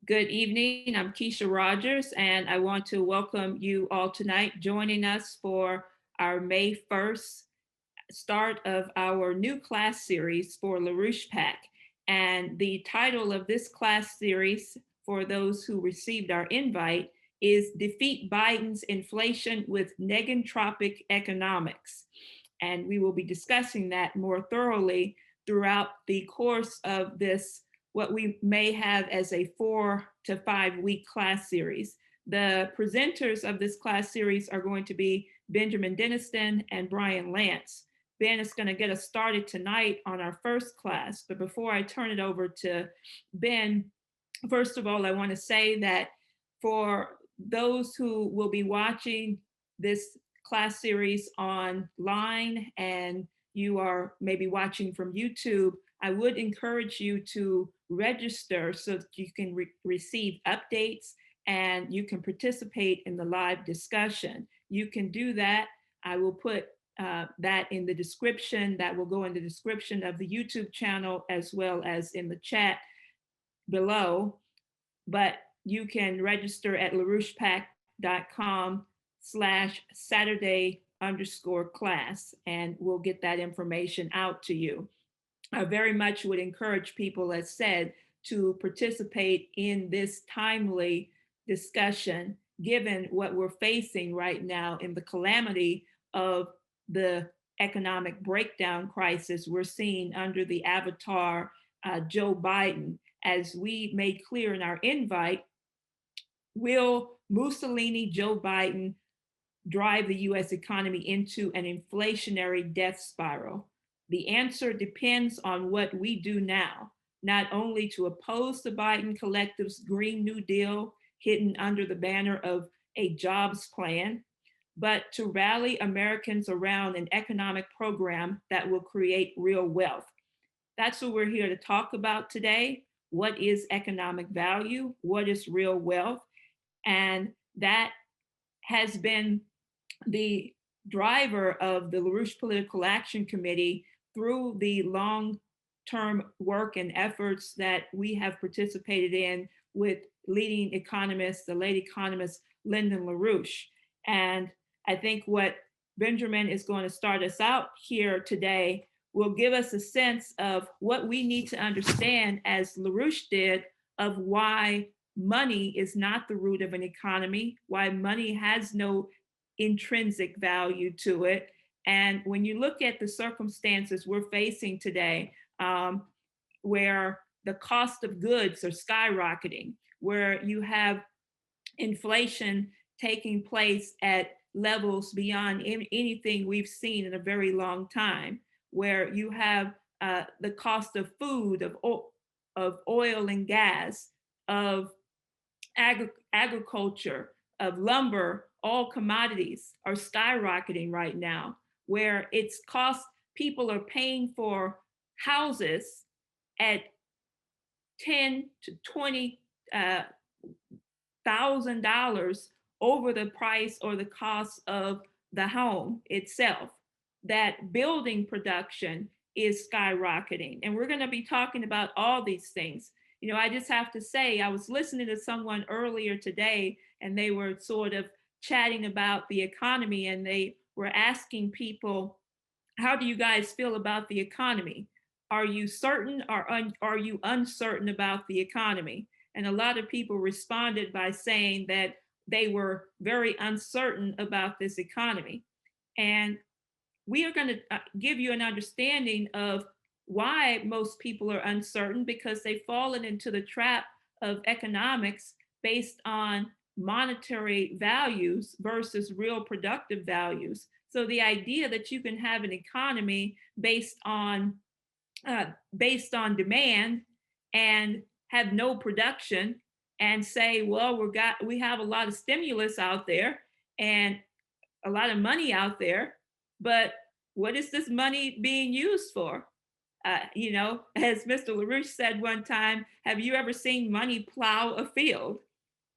Good evening. I'm Keisha Rogers, and I want to welcome you all tonight joining us for our May 1st start of our new class series for LaRouche PAC. And the title of this class series, for those who received our invite, is Defeat Biden's Inflation with Negentropic Economics. And we will be discussing that more thoroughly throughout the course of this, what we may have as a 4 to 5 week class series. The presenters of this class series are going to be Benjamin Denniston and Brian Lance. Ben is going to get us started tonight on our first class. But before I turn it over to Ben, first of all, I want to say that for those who will be watching this class series online and you are maybe watching from YouTube, I would encourage you to register so that you can receive updates and you can participate in the live discussion. You can do that. I will put that in the description. That will go in the description of the YouTube channel as well as in the chat below. But you can register at larouchepac.com/Saturday_class, and we'll get that information out to you. I very much would encourage people, as said, to participate in this timely discussion, given what we're facing right now in the calamity of the economic breakdown crisis we're seeing under the avatar Joe Biden. As we made clear in our invite, will Mussolini Joe Biden drive the US economy into an inflationary death spiral? The answer depends on what we do now, not only to oppose the Biden collective's Green New Deal hidden under the banner of a jobs plan, but to rally Americans around an economic program that will create real wealth. That's what we're here to talk about today. What is economic value? What is real wealth? And that has been the driver of the LaRouche Political Action Committee through the long-term work and efforts that we have participated in with leading economists, the late economist Lyndon LaRouche. And I think what Benjamin is going to start us out here today will give us a sense of what we need to understand, as LaRouche did, of why money is not the root of an economy, why money has no intrinsic value to it. And when you look at the circumstances we're facing today, where the cost of goods are skyrocketing, where you have inflation taking place at levels beyond anything we've seen in a very long time, where you have the cost of food, of oil and gas, of agriculture, of lumber, all commodities are skyrocketing right now, where it's cost, people are paying for houses at 10 to 20 $1,000 over the price or the cost of the home itself. That building production is skyrocketing. And we're going to be talking about all these things. You know, I just have to say, I was listening to someone earlier today, and they were sort of chatting about the economy, and they were asking people, how do you guys feel about the economy? Are you certain or are you uncertain about the economy? And a lot of people responded by saying that they were very uncertain about this economy. And we are going to give you an understanding of why most people are uncertain, because they've fallen into the trap of economics based on monetary values versus real productive values. So the idea that you can have an economy based on demand and have no production and say, well, we have a lot of stimulus out there and a lot of money out there, but what is this money being used for? You know, as Mr. LaRouche said one time, have you ever seen money plow a field?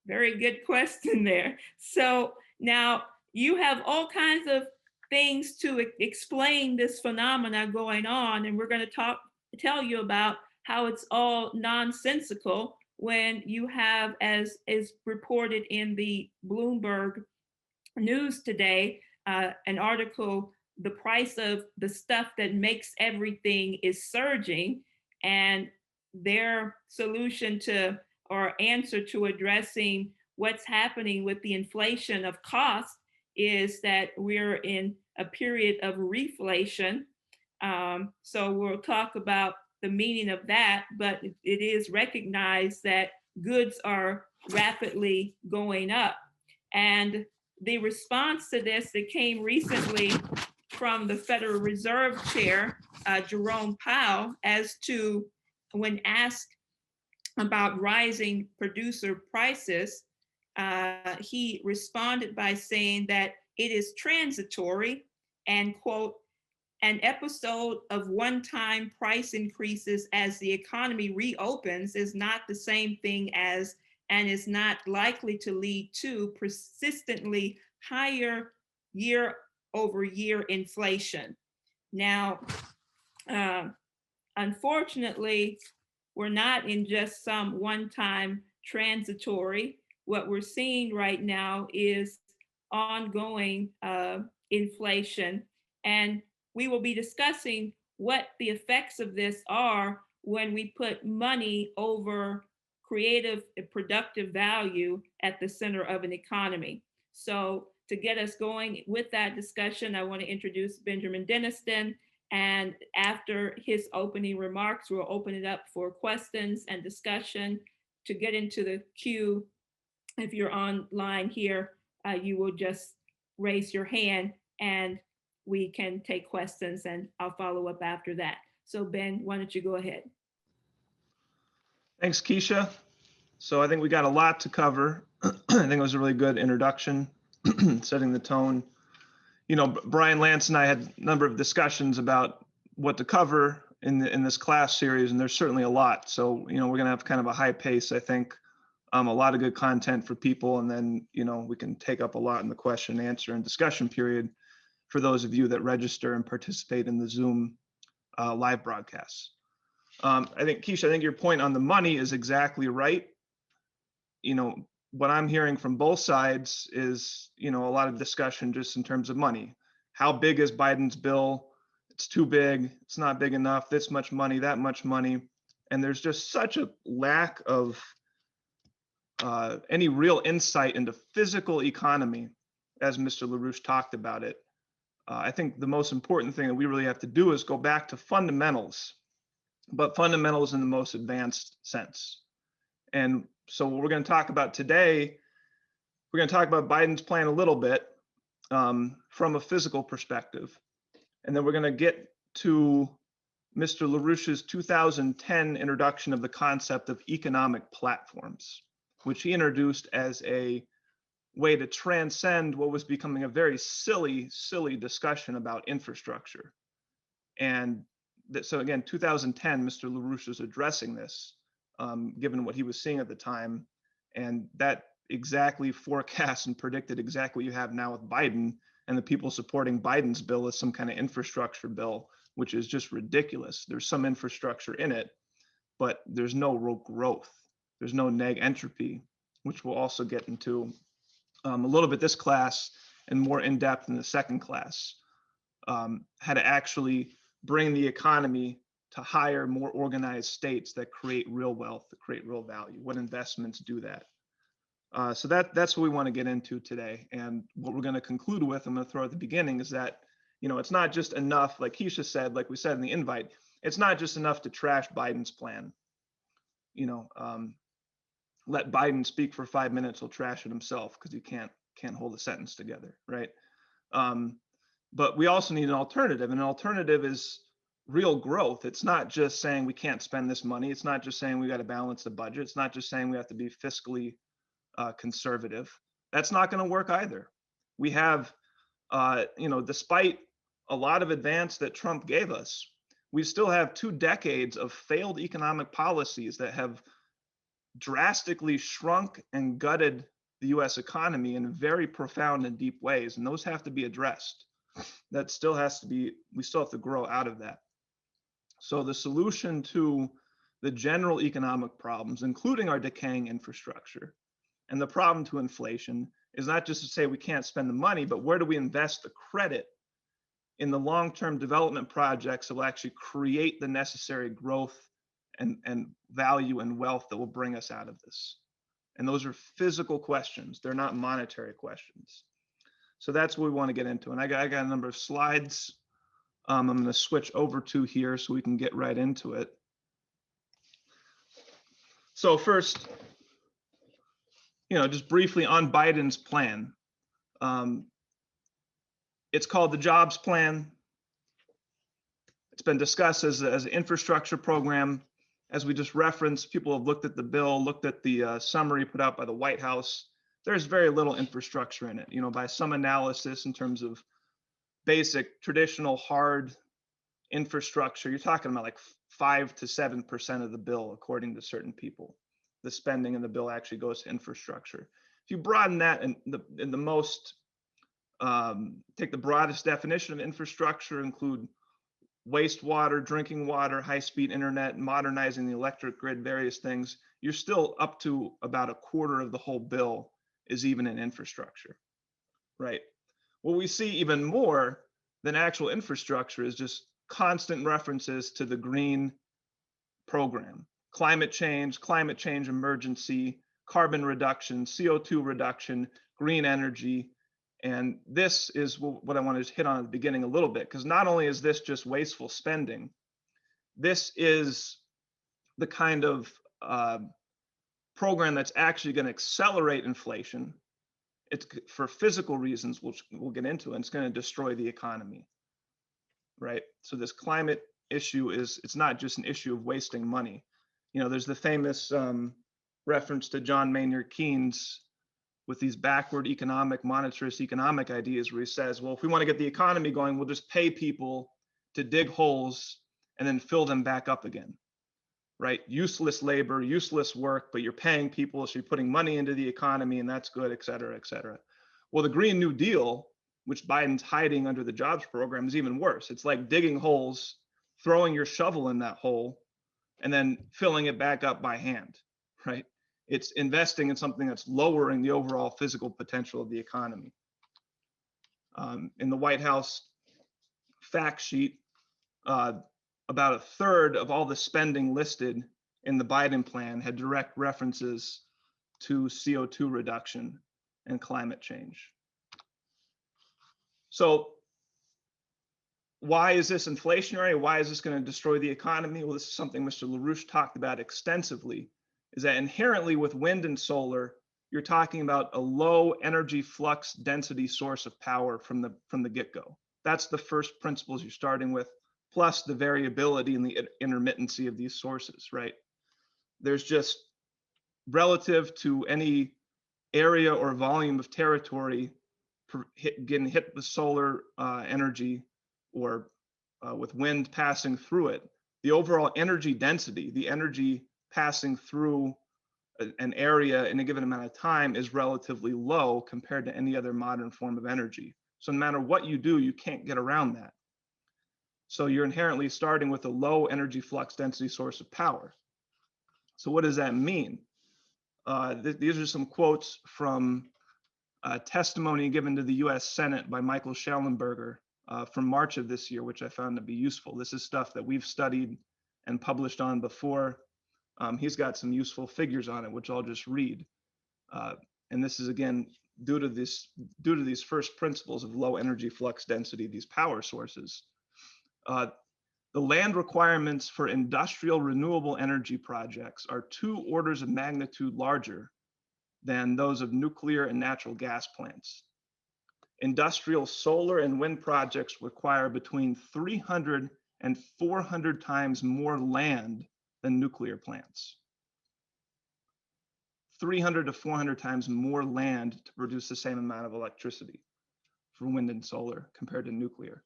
Very good question there. So now you have all kinds of things to explain this phenomena going on, and we're going to tell you about how it's all nonsensical when you have, as is reported in the Bloomberg news today, an article, the price of the stuff that makes everything is surging, and their solution to, or answer to, addressing what's happening with the inflation of cost is that we're in a period of reflation. So we'll talk about the meaning of that, but it is recognized that goods are rapidly going up. And the response to this that came recently from the Federal Reserve Chair, Jerome Powell, as to when asked about rising producer prices, he responded by saying that it is transitory and, quote, an episode of one-time price increases as the economy reopens is not the same thing as, and is not likely to lead to, persistently higher year over year inflation. Now, uh, unfortunately, we're not in just some one-time transitory. What we're seeing right now is ongoing inflation. And we will be discussing what the effects of this are when we put money over creative and productive value at the center of an economy. So, to get us going with that discussion, I want to introduce Benjamin Denniston. And after his opening remarks, we'll open it up for questions and discussion. To get into the queue, if you're online here, you will just raise your hand and we can take questions, and I'll follow up after that. So Ben, why don't you go ahead? Thanks, Keisha. So I think we got a lot to cover. I think it was a really good introduction, setting the tone. You know, Brian Lance and I had a number of discussions about what to cover in this class series, and there's certainly a lot. So, you know, we're going to have kind of a high pace, I think, a lot of good content for people, and then, you know, we can take up a lot in the question, answer, and discussion period for those of you that register and participate in the Zoom live broadcasts. I think, Keisha, I think your point on the money is exactly right. You know, what I'm hearing from both sides is, you know, a lot of discussion just in terms of money. How big is Biden's bill? It's too big. It's not big enough. This much money, that much money. And there's just such a lack of any real insight into physical economy, as Mr. LaRouche talked about it. I think the most important thing that we really have to do is go back to fundamentals, but fundamentals in the most advanced sense. And so what we're going to talk about today, we're going to talk about Biden's plan a little bit from a physical perspective. And then we're going to get to Mr. LaRouche's 2010 introduction of the concept of economic platforms, which he introduced as a way to transcend what was becoming a very silly discussion about infrastructure. And so again, 2010, Mr. LaRouche was addressing this, given what he was seeing at the time. And that exactly forecast and predicted exactly what you have now with Biden, and the people supporting Biden's bill as some kind of infrastructure bill, which is just ridiculous. There's some infrastructure in it, but there's no real growth. There's no neg entropy, which we'll also get into a little bit this class and more in depth in the second class. How to actually bring the economy to higher, more organized states that create real wealth, that create real value. What investments do that? So that's what we want to get into today. And what we're going to conclude with, I'm going to throw at the beginning, is that, you know, it's not just enough, like Keisha said, like we said in the invite, it's not just enough to trash Biden's plan. You know, let Biden speak for 5 minutes, he'll trash it himself because he can't hold a sentence together, right? But we also need an alternative, and an alternative is real growth. It's not just saying we can't spend this money. It's not just saying we got to balance the budget. It's not just saying we have to be fiscally conservative. That's not going to work either. We have, you know, despite a lot of advance that Trump gave us, we still have 2 decades of failed economic policies that have drastically shrunk and gutted the US economy in very profound and deep ways. And those have to be addressed. That still has to be, we still have to grow out of that. So the solution to the general economic problems, including our decaying infrastructure. And the problem to inflation is not just to say we can't spend the money, but where do we invest the credit in the long-term development projects that will actually create the necessary growth and value and wealth that will bring us out of this. And those are physical questions. They're not monetary questions. So that's what we want to get into. And I got a number of slides I'm going to switch over to here so we can get right into it. So first, just briefly on Biden's plan. It's called the Jobs Plan. It's been discussed as an infrastructure program. As we just referenced, people have looked at the bill, looked at the summary put out by the White House. There's very little infrastructure in it, by some analysis in terms of basic, traditional, hard infrastructure. You're talking about like 5 to 7% of the bill, according to certain people. The spending in the bill actually goes to infrastructure. If you broaden that and the most, take the broadest definition of infrastructure, include wastewater, drinking water, high-speed internet, modernizing the electric grid, various things, you're still up to about a quarter of the whole bill is even in infrastructure, right? What we see even more than actual infrastructure is just constant references to the green program, climate change emergency, carbon reduction, CO2 reduction, green energy. And this is what I want to hit on at the beginning a little bit, because not only is this just wasteful spending, this is the kind of program that's actually going to accelerate inflation. It's for physical reasons, which we'll get into, and it's going to destroy the economy, right? So this climate issue it's not just an issue of wasting money. There's the famous reference to John Maynard Keynes with these backward monetarist economic ideas, where he says, well, if we want to get the economy going, we'll just pay people to dig holes and then fill them back up again, right? Useless labor, useless work, but you're paying people, so you're putting money into the economy, and that's good, et cetera, et cetera. Well, the Green New Deal, which Biden's hiding under the jobs program, is even worse. It's like digging holes, throwing your shovel in that hole, and then filling it back up by hand, right? It's investing in something that's lowering the overall physical potential of the economy. In the White House fact sheet, about a third of all the spending listed in the Biden plan had direct references to CO2 reduction and climate change. So why is this inflationary? Why is this going to destroy the economy? Well, this is something Mr. LaRouche talked about extensively, is that inherently with wind and solar, you're talking about a low energy flux density source of power from the get-go. That's the first principles you're starting with, plus the variability and the intermittency of these sources, right? There's just, relative to any area or volume of territory getting hit with solar energy or with wind passing through it, the overall energy density, the energy passing through an area in a given amount of time, is relatively low compared to any other modern form of energy. So no matter what you do, you can't get around that. So you're inherently starting with a low energy flux density source of power. So what does that mean? These are some quotes from testimony given to the US Senate by Michael Schellenberger from March of this year, which I found to be useful. This is stuff that we've studied and published on before. He's got some useful figures on it, which I'll just read. And this is, again, due to these first principles of low energy flux density, these power sources. The land requirements for industrial renewable energy projects are 2 orders of magnitude larger than those of nuclear and natural gas plants. Industrial solar and wind projects require between 300 and 400 times more land than nuclear plants. 300 to 400 times more land to produce the same amount of electricity for wind and solar compared to nuclear.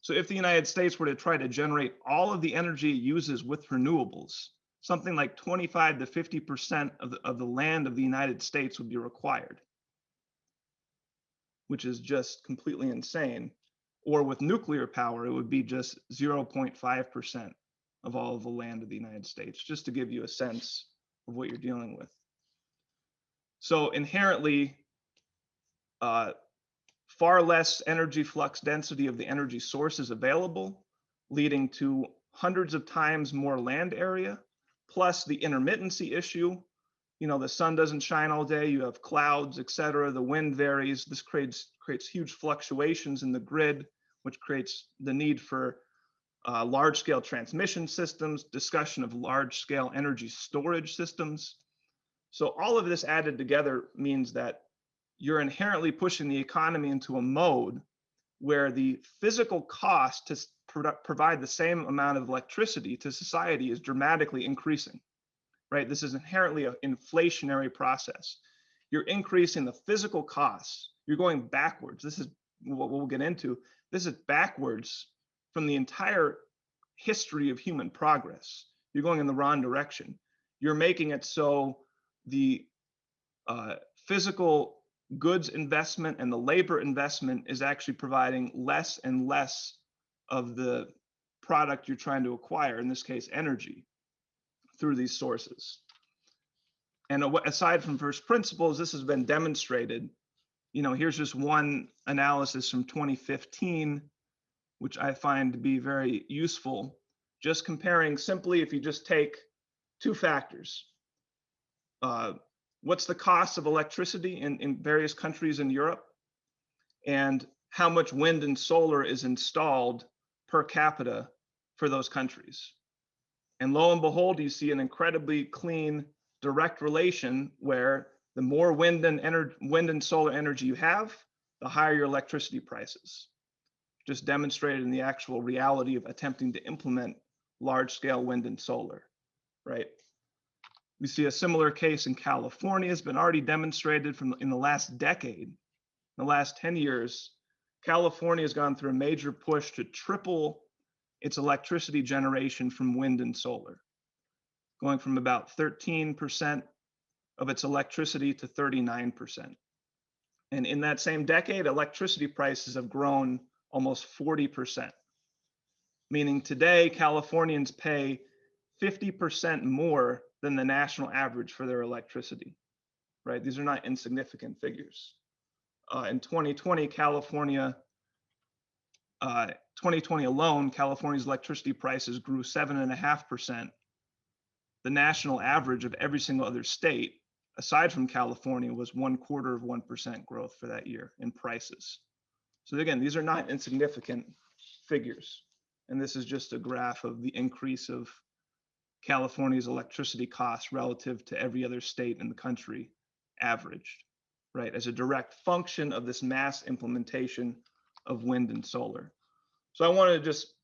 So if the United States were to try to generate all of the energy it uses with renewables, something like 25 to 50% of the land of the United States would be required, which is just completely insane. Or with nuclear power, it would be just 0.5%. of all of the land of the United States, just to give you a sense of what you're dealing with. So inherently, uh, far less energy flux density of the energy sources available, leading to hundreds of times more land area, plus the intermittency issue. You know, the sun doesn't shine all day, you have clouds, et cetera. The wind varies. This creates huge fluctuations in the grid, which creates the need for large scale transmission systems, discussion of large scale energy storage systems. So all of this added together means that you're inherently pushing the economy into a mode where the physical cost to provide the same amount of electricity to society is dramatically increasing, right? This is inherently an inflationary process. You're increasing the physical costs. You're going backwards. This is what we'll get into. This is backwards from the entire history of human progress. You're going in the wrong direction. You're making it so the physical goods investment and the labor investment is actually providing less and less of the product you're trying to acquire, in this case, energy, through these sources. And aside from first principles, this has been demonstrated. You know, here's just one analysis from 2015, which I find to be very useful, just comparing simply if you just take two factors. What's the cost of electricity in various countries in Europe, and how much wind and solar is installed per capita for those countries. And lo and behold, you see an incredibly clean, direct relation where the more wind and solar energy you have, the higher your electricity prices. Just demonstrated in the actual reality of attempting to implement large-scale wind and solar, right? We see a similar case in California. It's been already demonstrated in the last decade. In the last 10 years, California has gone through a major push to triple its electricity generation from wind and solar, going from about 13% of its electricity to 39%. And in that same decade, electricity prices have grown almost 40%, meaning today Californians pay 50% more than the national average for their electricity, right? These are not insignificant figures. In 2020, 2020 alone, California's electricity prices grew 7.5%. The national average of every single other state, aside from California, was 0.25% growth for that year in prices. So again, these are not insignificant figures. And this is just a graph of the increase of California's electricity costs relative to every other state in the country averaged, right? As a direct function of this mass implementation of wind and solar. So I wanted to just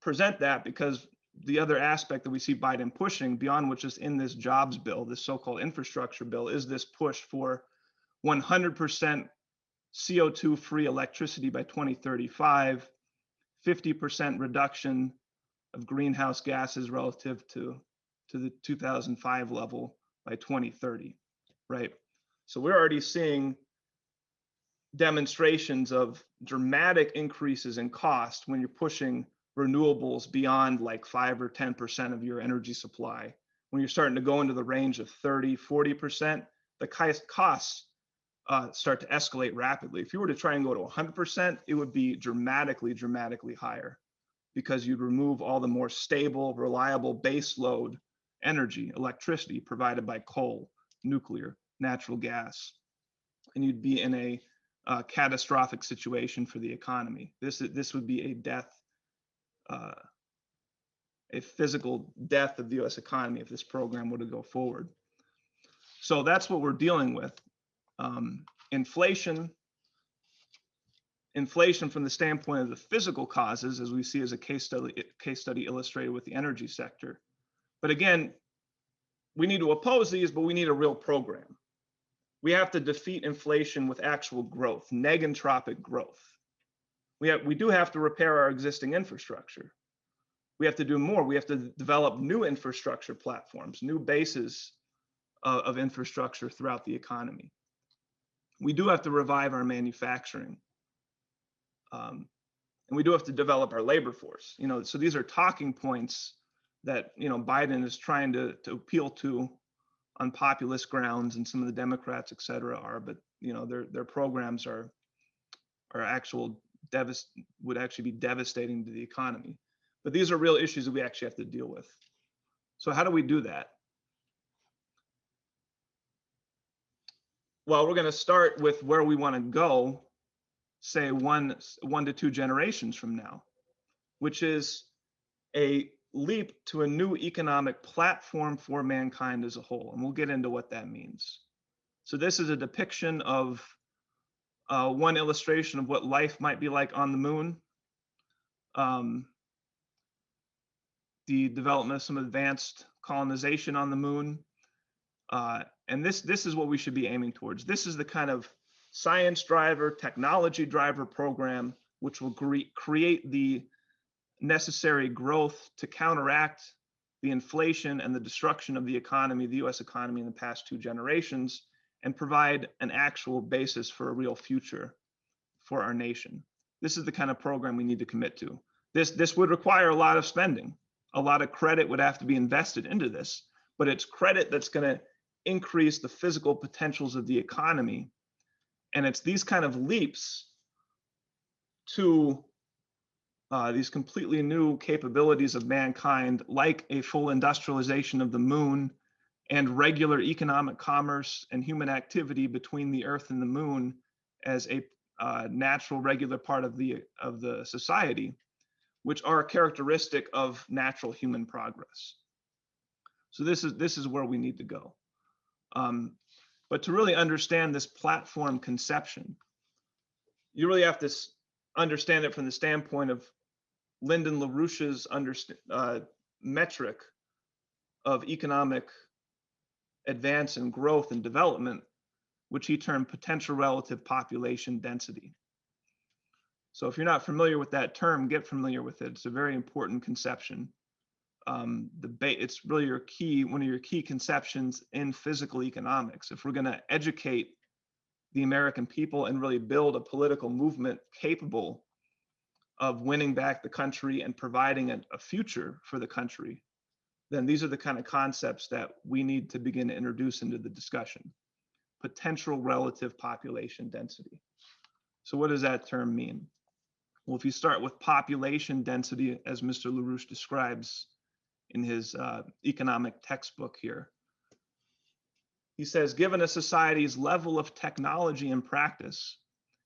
present that because the other aspect that we see Biden pushing beyond what's just in this jobs bill, this so-called infrastructure bill, is this push for 100% CO2 free electricity by 2035, 50% reduction of greenhouse gases relative to the 2005 level by 2030, right? So we're already seeing demonstrations of dramatic increases in cost when you're pushing renewables beyond like 5 or 10% of your energy supply. When you're starting to go into the range of 30, 40%, the costs start to escalate rapidly. If you were to try and go to 100%, it would be dramatically, dramatically higher because you'd remove all the more stable, reliable base load energy, electricity provided by coal, nuclear, natural gas, and you'd be in a catastrophic situation for the economy. This would be a death, a physical death of the U.S. economy if this program were to go forward. So that's what we're dealing with. Inflation from the standpoint of the physical causes, as we see as a case study illustrated with the energy sector. But again, we need to oppose these, but we need a real program. We have to defeat inflation with actual growth, negentropic growth. We do have to repair our existing infrastructure. We have to do more. We have to develop new infrastructure platforms, new bases of infrastructure throughout the economy. We do have to revive our manufacturing. And we do have to develop our labor force. You know, so these are talking points that Biden is trying to appeal to on populist grounds, and some of the Democrats, et cetera, are, but their programs are actual would actually be devastating to the economy. But these are real issues that we actually have to deal with. So how do we do that? Well, we're going to start with where we want to go, say one to two generations from now, which is a leap to a new economic platform for mankind as a whole. And we'll get into what that means. So this is a depiction of one illustration of what life might be like on the moon. The development of some advanced colonization on the moon. And this is what we should be aiming towards. This is the kind of science driver, technology driver program which will create the necessary growth to counteract the inflation and the destruction of the economy, the US economy, in the past two generations, and provide an actual basis for a real future for our nation. This is the kind of program we need to commit to. This would require a lot of spending. A lot of credit would have to be invested into this, but it's credit that's going to increase the physical potentials of the economy. And it's these kind of leaps to these completely new capabilities of mankind, like a full industrialization of the moon and regular economic commerce and human activity between the Earth and the moon as a natural, regular part of the society, which are characteristic of natural human progress. So this is where we need to go. But to really understand this platform conception, you really have to understand it from the standpoint of Lyndon LaRouche's metric of economic advance and growth and development, which he termed potential relative population density. So if you're not familiar with that term, get familiar with it. It's a very important conception. It's really one of your key conceptions in physical economics. If we're going to educate the American people and really build a political movement capable of winning back the country and providing a future for the country, then these are the kind of concepts that we need to begin to introduce into the discussion. Potential relative population density. So what does that term mean? Well, if you start with population density, as Mr. LaRouche describes in his economic textbook here, he says, given a society's level of technology and practice,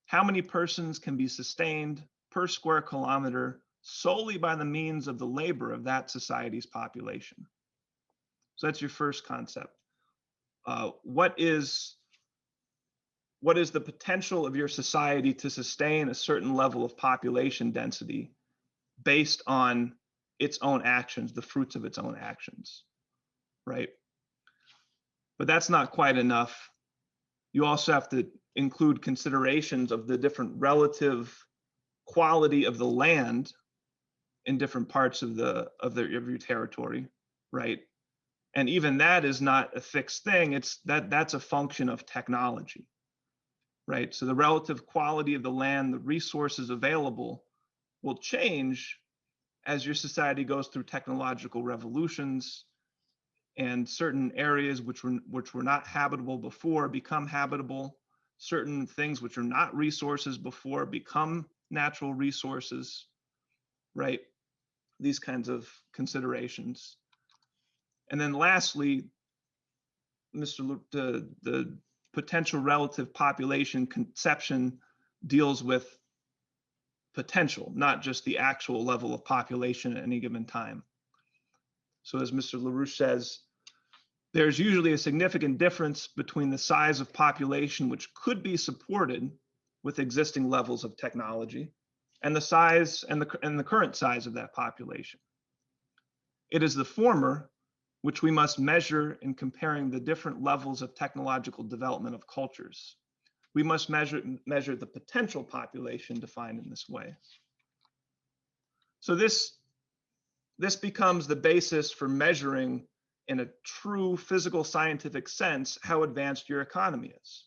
how many persons can be sustained per square kilometer solely by the means of the labor of that society's population? So that's your first concept. What is the potential of your society to sustain a certain level of population density based on its own actions, the fruits of its own actions, right? But that's not quite enough. You also have to include considerations of the different relative quality of the land in different parts of your territory, right? And even that is not a fixed thing. That's a function of technology, right? So the relative quality of the land, the resources available, will change as your society goes through technological revolutions, and certain areas which were not habitable before become habitable. Certain things which are not resources before become natural resources, right? These kinds of considerations. And then lastly, the potential relative population conception deals with potential, not just the actual level of population at any given time. So as Mr. LaRouche says, there's usually a significant difference between the size of population which could be supported with existing levels of technology and the size and the current size of that population. It is the former which we must measure in comparing the different levels of technological development of cultures. We must measure the potential population defined in this way. So this becomes the basis for measuring in a true physical scientific sense how advanced your economy is,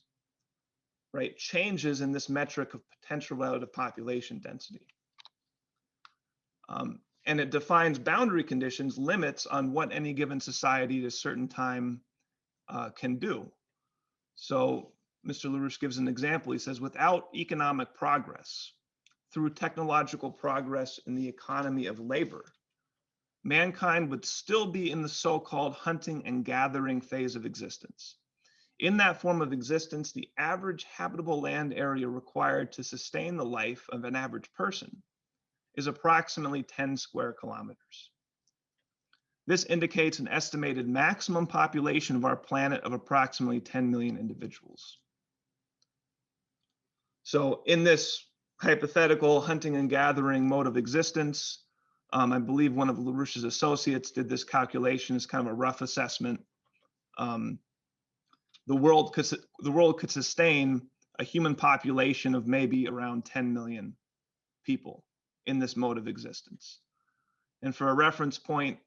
right? Changes in this metric of potential relative population density. And it defines boundary conditions, limits on what any given society at a certain time can do. So Mr. LaRouche gives an example. He says, without economic progress, through technological progress in the economy of labor, mankind would still be in the so-called hunting and gathering phase of existence. In that form of existence, the average habitable land area required to sustain the life of an average person is approximately 10 square kilometers. This indicates an estimated maximum population of our planet of approximately 10 million individuals. So in this hypothetical hunting and gathering mode of existence, I believe one of LaRouche's associates did this calculation as kind of a rough assessment. The world could sustain a human population of maybe around 10 million people in this mode of existence. And for a reference point,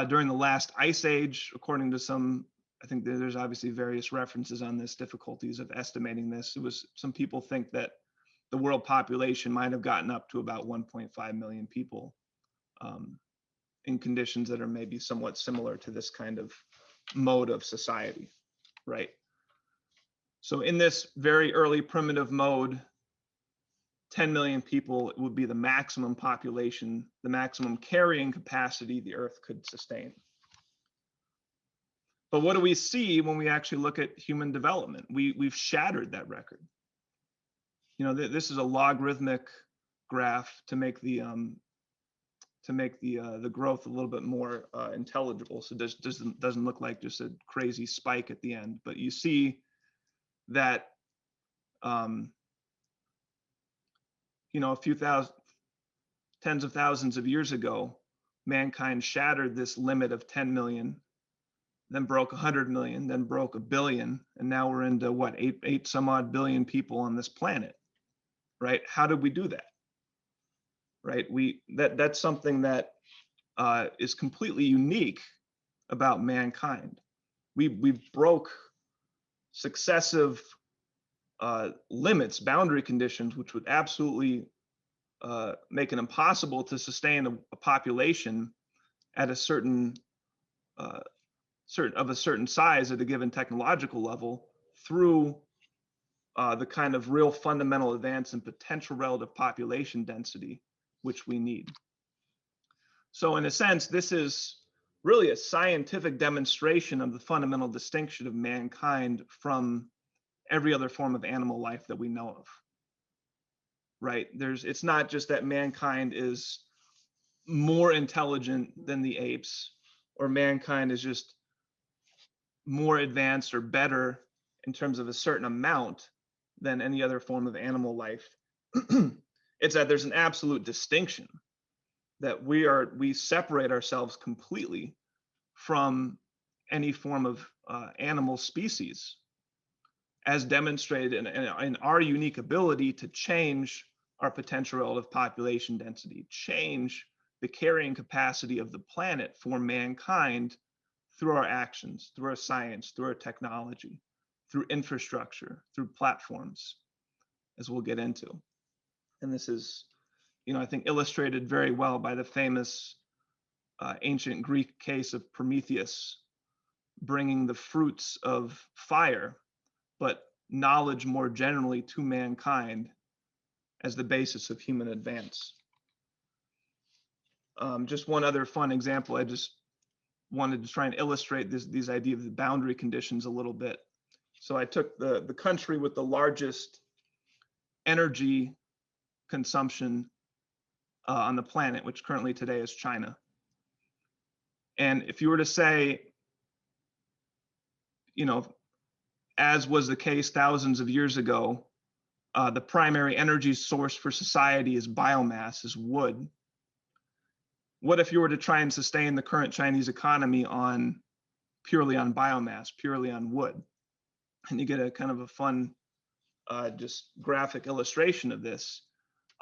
during the last ice age, according to some, I think there's obviously various references on this, difficulties of estimating this. Some people think that the world population might have gotten up to about 1.5 million people in conditions that are maybe somewhat similar to this kind of mode of society, right? So in this very early primitive mode, 10 million people would be the maximum population, the maximum carrying capacity the Earth could sustain. But what do we see when we actually look at human development? We've shattered that record. You know, this is a logarithmic graph to make the growth a little bit more intelligible. So this doesn't look like just a crazy spike at the end. But you see that you know, a few tens of thousands of years ago, mankind shattered this limit of 10 million, then broke 100 million, then broke a billion, and now we're into what, eight some odd billion people on this planet, right? How did we do that? Right? That's something that is completely unique about mankind. We broke successive limits, boundary conditions, which would absolutely make it impossible to sustain a population at a certain size at a given technological level through the kind of real fundamental advance in potential relative population density which we need. So in a sense, this is really a scientific demonstration of the fundamental distinction of mankind from every other form of animal life that we know of. Right? It's not just that mankind is more intelligent than the apes, or mankind is just more advanced or better in terms of a certain amount than any other form of animal life. It's that there's an absolute distinction, that we separate ourselves completely from any form of animal species, as demonstrated in our unique ability to change our potential relative population density, change the carrying capacity of the planet for mankind through our actions, through our science, through our technology, through infrastructure, through platforms, as we'll get into. And this is, you know, I think illustrated very well by the famous ancient Greek case of Prometheus bringing the fruits of fire, but knowledge more generally to mankind as the basis of human advance. Just one other fun example, I just wanted to try and illustrate these ideas of the boundary conditions a little bit. So I took the country with the largest energy consumption on the planet, which currently today is China. And if you were to say, you know, as was the case thousands of years ago, the primary energy source for society is biomass, is wood. What if you were to try and sustain the current Chinese economy purely on biomass, purely on wood? And you get a kind of a fun, just graphic illustration of this.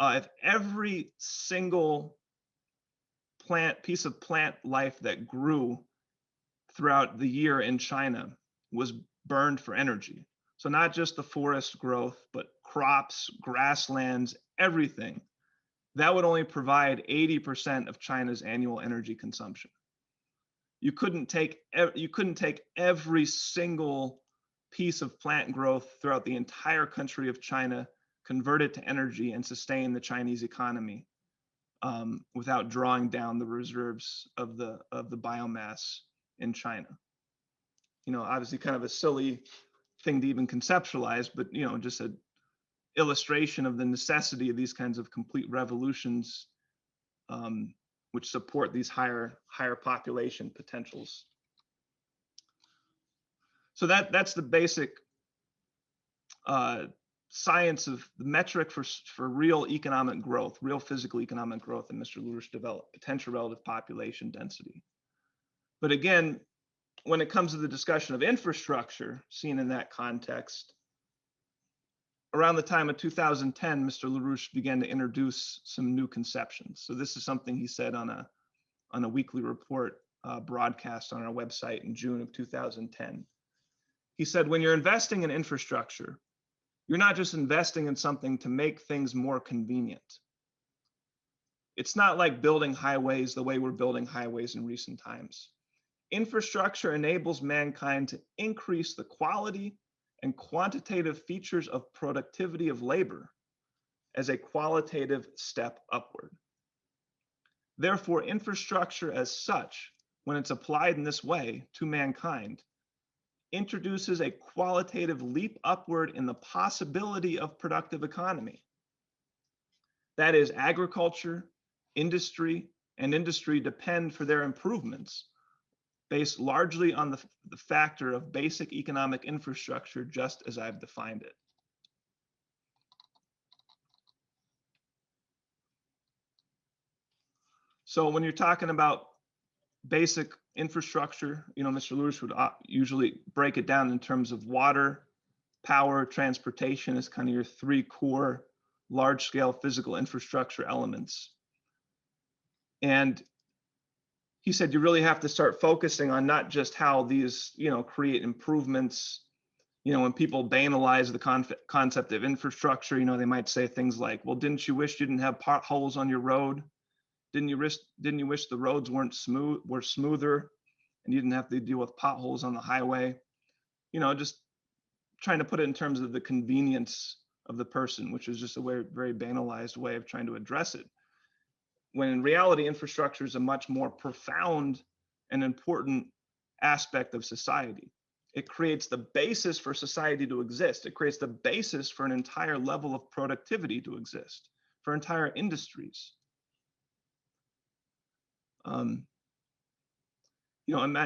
If every single piece of plant life that grew throughout the year in China was burned for energy. So not just the forest growth, but crops, grasslands, everything that would only provide 80% of China's annual energy consumption. You couldn't take every single piece of plant growth throughout the entire country of China, convert it to energy, and sustain the Chinese economy without drawing down the reserves of the biomass in China. Obviously, kind of a silly thing to even conceptualize, but just an illustration of the necessity of these kinds of complete revolutions, which support these higher population potentials. So that's the basic science of the metric for real economic growth, real physical economic growth that Mr. LaRouche developed, potential relative population density. But again, when it comes to the discussion of infrastructure, seen in that context, around the time of 2010, Mr. LaRouche began to introduce some new conceptions. So this is something he said on a weekly report broadcast on our website in June of 2010. He said, when you're investing in infrastructure, you're not just investing in something to make things more convenient. It's not like building highways the way we're building highways in recent times. Infrastructure enables mankind to increase the quality and quantitative features of productivity of labor as a qualitative step upward. Therefore, infrastructure as such, when it's applied in this way to mankind, introduces a qualitative leap upward in the possibility of productive economy. That is, agriculture, industry, and industry depend for their improvements based largely on the factor of basic economic infrastructure, just as I've defined it. So when you're talking about basic infrastructure, Mr. LaRouche would usually break it down in terms of water, power, transportation as kind of your three core large-scale physical infrastructure elements. And he said you really have to start focusing on not just how these, create improvements. When people banalize the concept of infrastructure, they might say things like, well, didn't you wish you didn't have potholes on your road? Didn't you wish the roads were smoother and you didn't have to deal with potholes on the highway? Just trying to put it in terms of the convenience of the person, which is just a very banalized way of trying to address it. When in reality, infrastructure is a much more profound and important aspect of society. It creates the basis for society to exist. It creates the basis for an entire level of productivity to exist, for entire industries.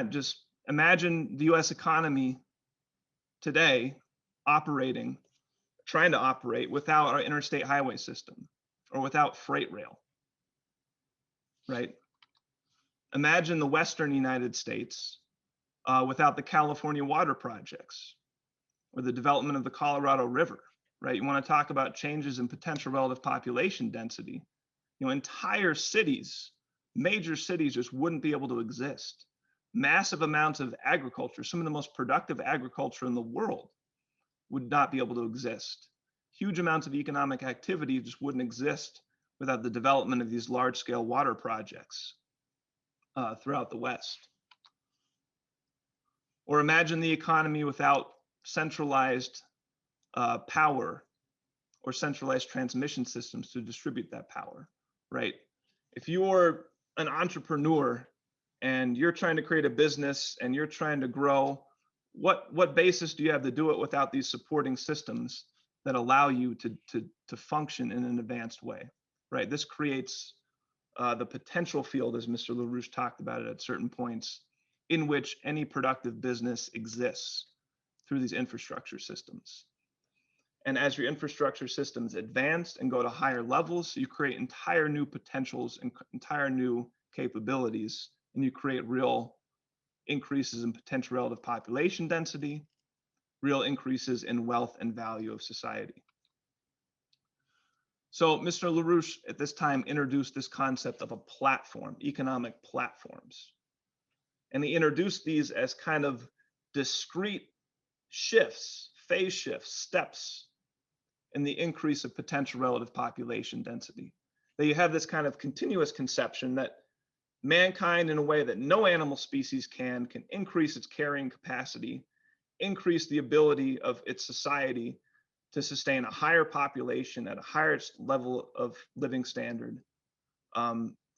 Just imagine the US economy today trying to operate without our interstate highway system or without freight rail. Right? Imagine the Western United States without the California water projects or the development of the Colorado River, right? You want to talk about changes in potential relative population density. Entire cities, major cities just wouldn't be able to exist. Massive amounts of agriculture, some of the most productive agriculture in the world, would not be able to exist. Huge amounts of economic activity just wouldn't exist without the development of these large-scale water projects throughout the West. Or imagine the economy without centralized power or centralized transmission systems to distribute that power, right? If you're an entrepreneur and you're trying to create a business and you're trying to grow, what basis do you have to do it without these supporting systems that allow you to function in an advanced way? Right, this creates the potential field, as Mr. LaRouche talked about it at certain points, in which any productive business exists through these infrastructure systems. And as your infrastructure systems advance and go to higher levels, you create entire new potentials and entire new capabilities, and you create real increases in potential relative population density, real increases in wealth and value of society. So Mr. LaRouche at this time introduced this concept of a platform, economic platforms. And he introduced these as kind of discrete shifts, phase shifts, steps in the increase of potential relative population density. that you have this kind of continuous conception that mankind, in a way that no animal species can increase its carrying capacity, increase the ability of its society to sustain a higher population at a higher level of living standard,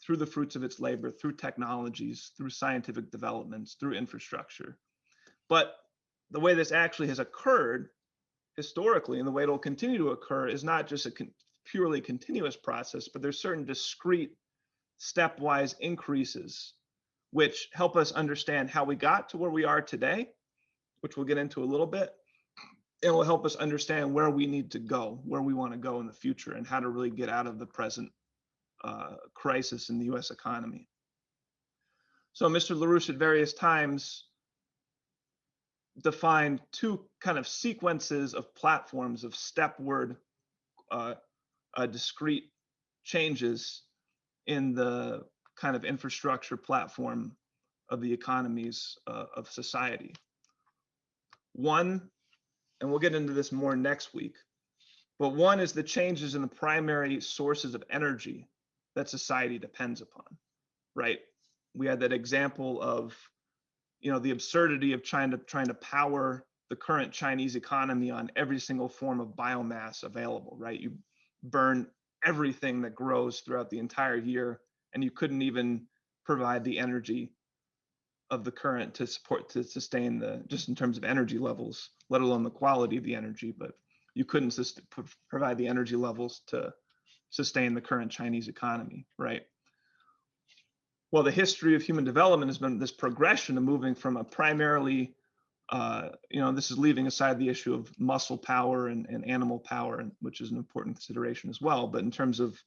through the fruits of its labor, through technologies, through scientific developments, through infrastructure. But the way this actually has occurred historically, and the way it'll continue to occur, is not just a purely continuous process, but there's certain discrete stepwise increases which help us understand how we got to where we are today, which we'll get into a little bit. It will help us understand where we need to go, where we want to go in the future, and how to really get out of the present crisis in the US economy. So Mr. LaRouche at various times defined two kind of sequences of platforms of stepward discrete changes in the kind of infrastructure platform of the economies of society. One, and we'll get into this more next week, but one is the changes in the primary sources of energy that society depends upon, right? We had that example of, the absurdity of trying to power the current Chinese economy on every single form of biomass available, right? You burn everything that grows throughout the entire year, and you couldn't even provide the energy of the current to sustain just in terms of energy levels, let alone the quality of the energy, but you couldn't provide the energy levels to sustain the current Chinese economy, right? Well, the history of human development has been this progression of moving from a primarily, this is leaving aside the issue of muscle power and animal power, which is an important consideration as well, but in terms of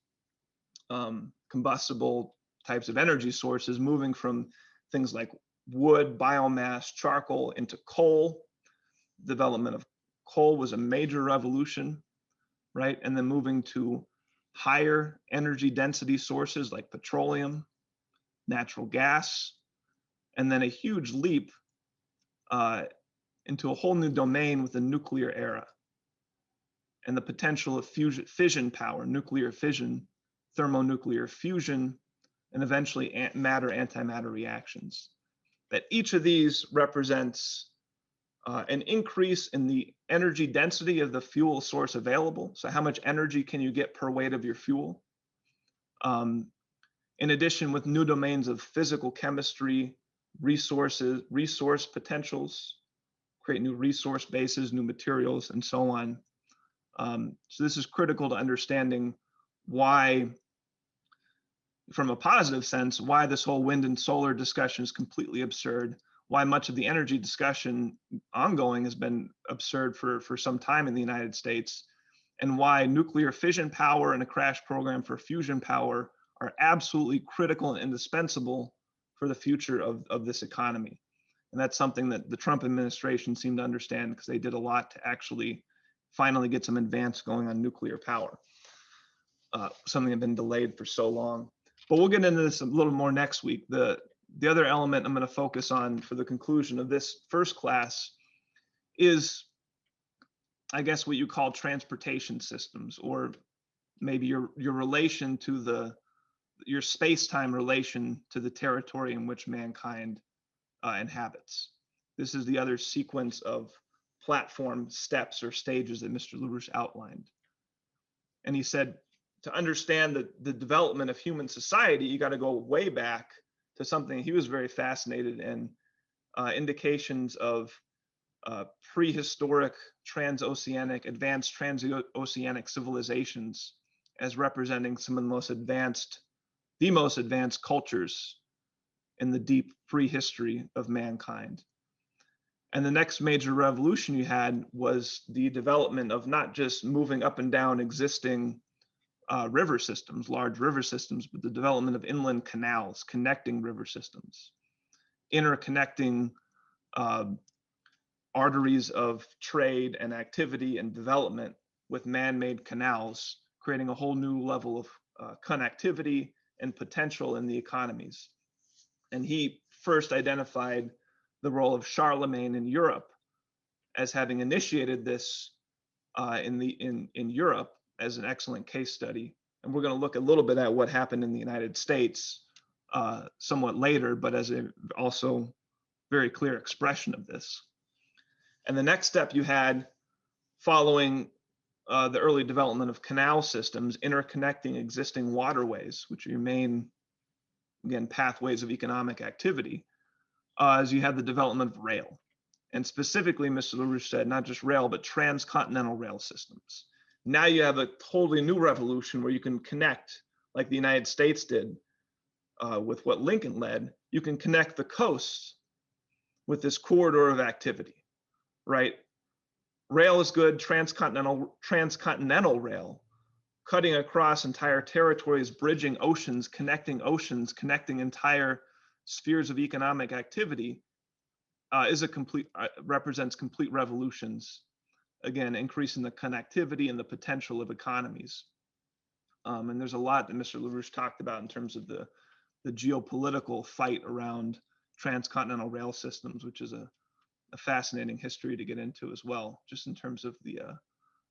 combustible types of energy sources, moving from things like wood, biomass, charcoal into coal. Development of coal was a major revolution, right? And then moving to higher energy density sources like petroleum, natural gas, and then a huge leap into a whole new domain with the nuclear era and the potential of fission power, nuclear fission, thermonuclear fusion, and eventually matter-antimatter reactions. That each of these represents an increase in the energy density of the fuel source available. So how much energy can you get per weight of your fuel? In addition, with new domains of physical chemistry, resource potentials, create new resource bases, new materials, and so on. So this is critical to understanding why, from a positive sense, why this whole wind and solar discussion is completely absurd, why much of the energy discussion ongoing has been absurd for some time in the United States, and why nuclear fission power and a crash program for fusion power are absolutely critical and indispensable for the future of this economy. And that's something that the Trump administration seemed to understand, because they did a lot to actually finally get some advance going on nuclear power, something that had been delayed for so long. But we'll get into this a little more next week. The other element I'm going to focus on for the conclusion of this first class is, I guess, what you call transportation systems, or maybe your relation to your space-time relation to the territory in which mankind inhabits. This is the other sequence of platform steps or stages that Mr. LaRouche outlined. And he said, to understand the development of human society, you got to go way back to something he was very fascinated in, indications of prehistoric advanced transoceanic civilizations as representing some of the most advanced cultures in the deep prehistory of mankind. And the next major revolution you had was the development of not just moving up and down existing river systems, large river systems, but the development of inland canals connecting river systems, interconnecting arteries of trade and activity and development with man-made canals, creating a whole new level of connectivity and potential in the economies. And he first identified the role of Charlemagne in Europe as having initiated this in Europe as an excellent case study And we're going to look a little bit at what happened in the United States somewhat later, but as a also very clear expression of this. And the next step you had following the early development of canal systems, interconnecting existing waterways, which remain, again, pathways of economic activity, as you had the development of rail. And specifically, Mr. LaRouche said, not just rail, but transcontinental rail systems. Now you have a totally new revolution where you can connect, like the United States did with what Lincoln led, you can connect the coasts with this corridor of activity, right? Rail is good, transcontinental rail, cutting across entire territories, bridging oceans, connecting entire spheres of economic activity, represents complete revolutions. Again, increasing the connectivity and the potential of economies. And there's a lot that Mr. LaRouche talked about in terms of the geopolitical fight around transcontinental rail systems, which is a fascinating history to get into as well, just in terms of the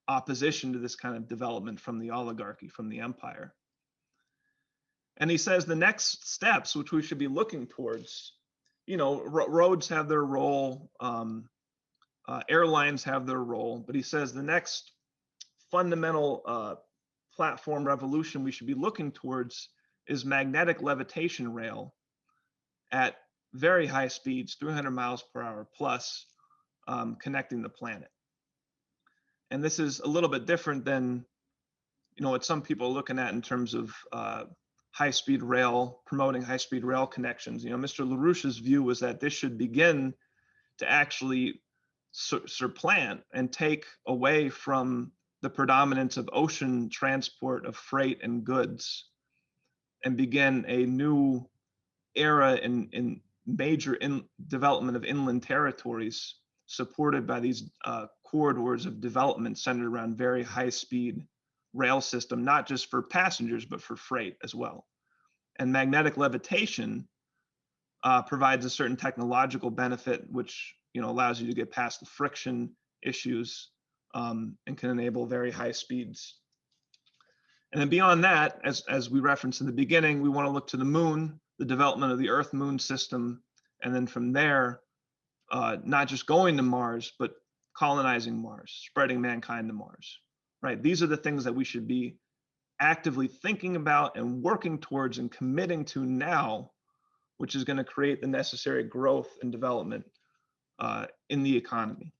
opposition to this kind of development from the oligarchy, from the empire. And he says the next steps, which we should be looking towards, roads have their role, airlines have their role, but he says the next fundamental platform revolution we should be looking towards is magnetic levitation rail at very high speeds, 300 miles per hour plus, connecting the planet. And this is a little bit different than, what some people are looking at in terms of high-speed rail, promoting high-speed rail connections. Mr. LaRouche's view was that this should begin to actually supplant and take away from the predominance of ocean transport of freight and goods and begin a new era in major development of inland territories supported by these corridors of development centered around very high-speed rail system, not just for passengers, but for freight as well. And magnetic levitation provides a certain technological benefit, which allows you to get past the friction issues and can enable very high speeds. And then beyond that, as we referenced in the beginning, we want to look to the moon, the development of the Earth-Moon system, and then from there, not just going to Mars, but colonizing Mars, spreading mankind to Mars, right? These are the things that we should be actively thinking about and working towards and committing to now, which is going to create the necessary growth and development in the economy.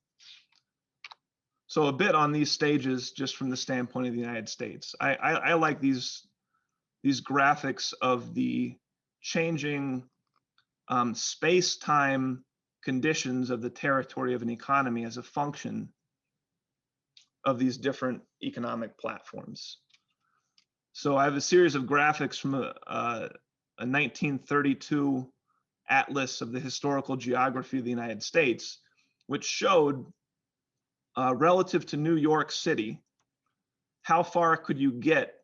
So a bit on these stages, just from the standpoint of the United States. I like these graphics of the changing space-time conditions of the territory of an economy as a function of these different economic platforms. So I have a series of graphics from a 1932 atlas of the historical geography of the United States, which showed relative to New York City, how far could you get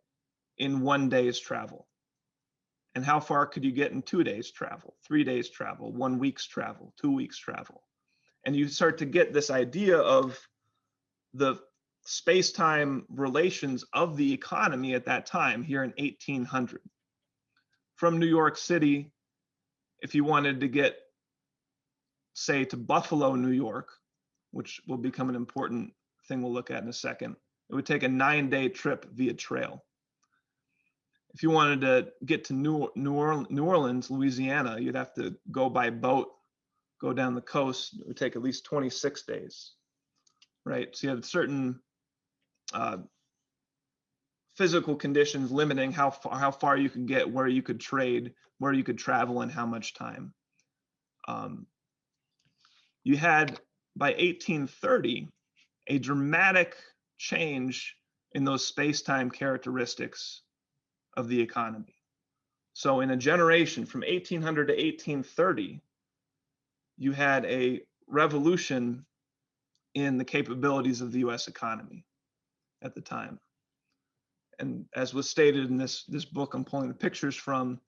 in 1 day's travel? And how far could you get in 2 days travel, 3 days travel, 1 week's travel, 2 weeks travel? And you start to get this idea of the space-time relations of the economy at that time here in 1800. From New York City, if you wanted to get, say, to Buffalo, New York, which will become an important thing we'll look at in a second, it would take a 9-day trip via trail. If you wanted to get to New Orleans, Louisiana, you'd have to go by boat, go down the coast. It would take at least 26 days, right? So you have certain physical conditions limiting how far you could get, where you could trade, where you could travel, and how much time. You had, by 1830, a dramatic change in those space-time characteristics of the economy. So in a generation from 1800 to 1830, you had a revolution in the capabilities of the US economy at the time. And as was stated in this book I'm pulling the pictures from,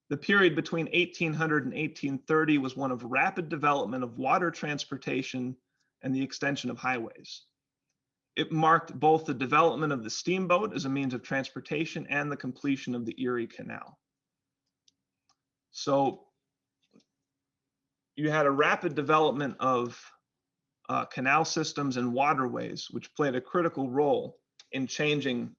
the period between 1800 and 1830 was one of rapid development of water transportation and the extension of highways. It marked both the development of the steamboat as a means of transportation and the completion of the Erie Canal. So you had a rapid development of canal systems and waterways, which played a critical role in changing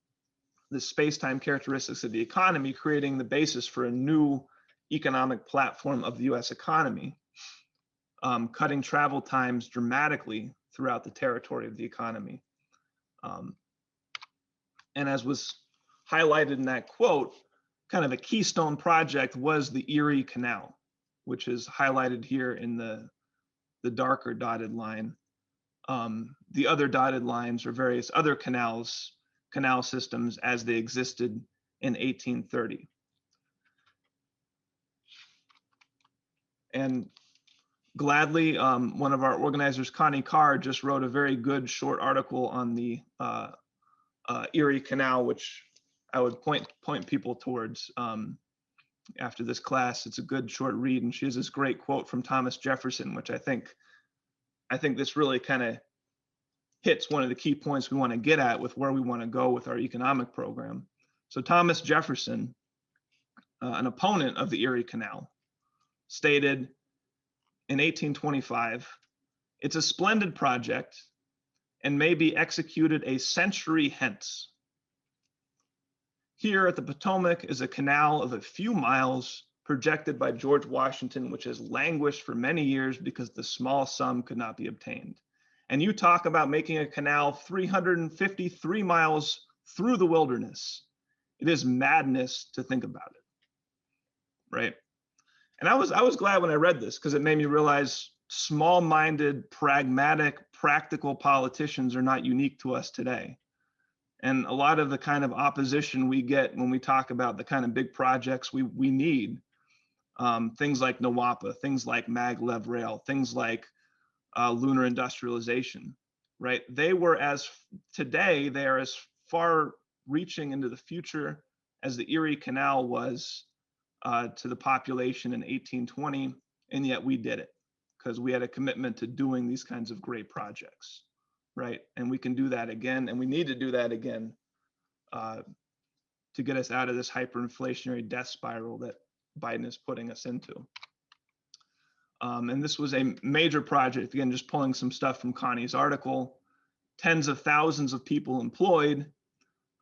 the space-time characteristics of the economy, creating the basis for a new economic platform of the US economy, cutting travel times dramatically throughout the territory of the economy. And as was highlighted in that quote, kind of a keystone project was the Erie Canal, which is highlighted here in the darker dotted line. The other dotted lines are various other canal systems as they existed in 1830. And gladly, one of our organizers, Connie Carr, just wrote a very good short article on the Erie Canal, which I would point people towards after this class. It's a good short read, and she has this great quote from Thomas Jefferson, which I think this really kind of hits one of the key points we want to get at with where we want to go with our economic program. So Thomas Jefferson, an opponent of the Erie Canal, stated in 1825, "It's a splendid project and may be executed a century hence. Here at the Potomac is a canal of a few miles projected by George Washington, which has languished for many years because the small sum could not be obtained. And you talk about making a canal 353 miles through the wilderness. It is madness to think about it," right? And I was glad when I read this, because it made me realize small-minded, pragmatic, practical politicians are not unique to us today. And a lot of the kind of opposition we get when we talk about the kind of big projects we need, things like NWAPA, things like maglev rail, things like lunar industrialization, right? Today they are as far reaching into the future as the Erie Canal was to the population in 1820, and yet we did it because we had a commitment to doing these kinds of great projects, right? And we can do that again, and we need to do that again to get us out of this hyperinflationary death spiral that Biden is putting us into. And this was a major project, again, just pulling some stuff from Connie's article, tens of thousands of people employed,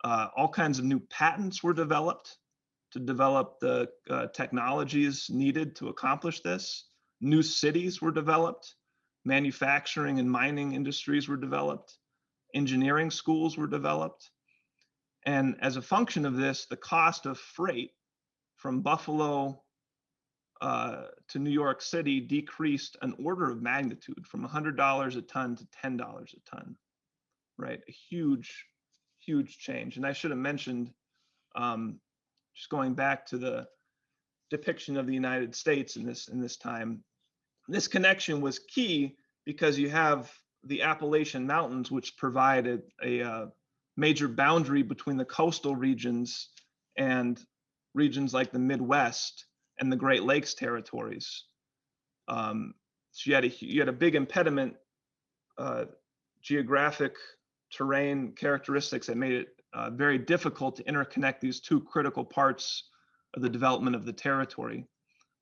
all kinds of new patents were developed to develop the technologies needed to accomplish this. New cities were developed, manufacturing and mining industries were developed, engineering schools were developed. And as a function of this, the cost of freight from Buffalo to New York City decreased an order of magnitude from $100 a ton to $10 a ton, right? A huge, huge change. And I should have mentioned, just going back to the depiction of the United States in this time, this connection was key because you have the Appalachian Mountains, which provided a major boundary between the coastal regions and regions like the Midwest and the Great Lakes territories. So you had a big impediment, geographic terrain characteristics that made it very difficult to interconnect these two critical parts of the development of the territory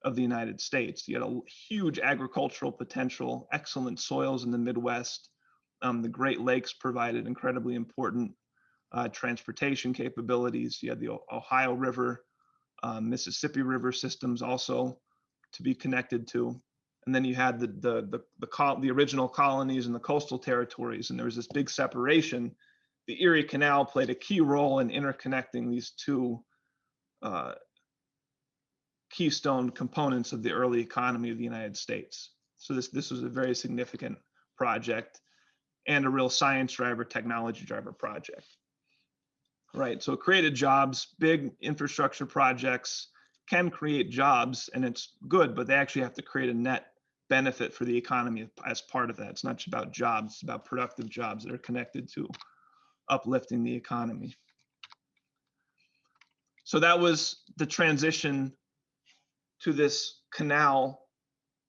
of the United States. You had a huge agricultural potential, excellent soils in the Midwest. The Great Lakes provided incredibly important transportation capabilities. You had the Ohio River, Mississippi River systems also to be connected to. And then you had the original colonies and the coastal territories, and there was this big separation. The Erie Canal played a key role in interconnecting these two keystone components of the early economy of the United States. So this was a very significant project and a real science driver, technology driver project. Right, so it created jobs. Big infrastructure projects can create jobs, and it's good, but they actually have to create a net benefit for the economy as part of that. It's not just about jobs, it's about productive jobs that are connected to uplifting the economy. So that was the transition to this canal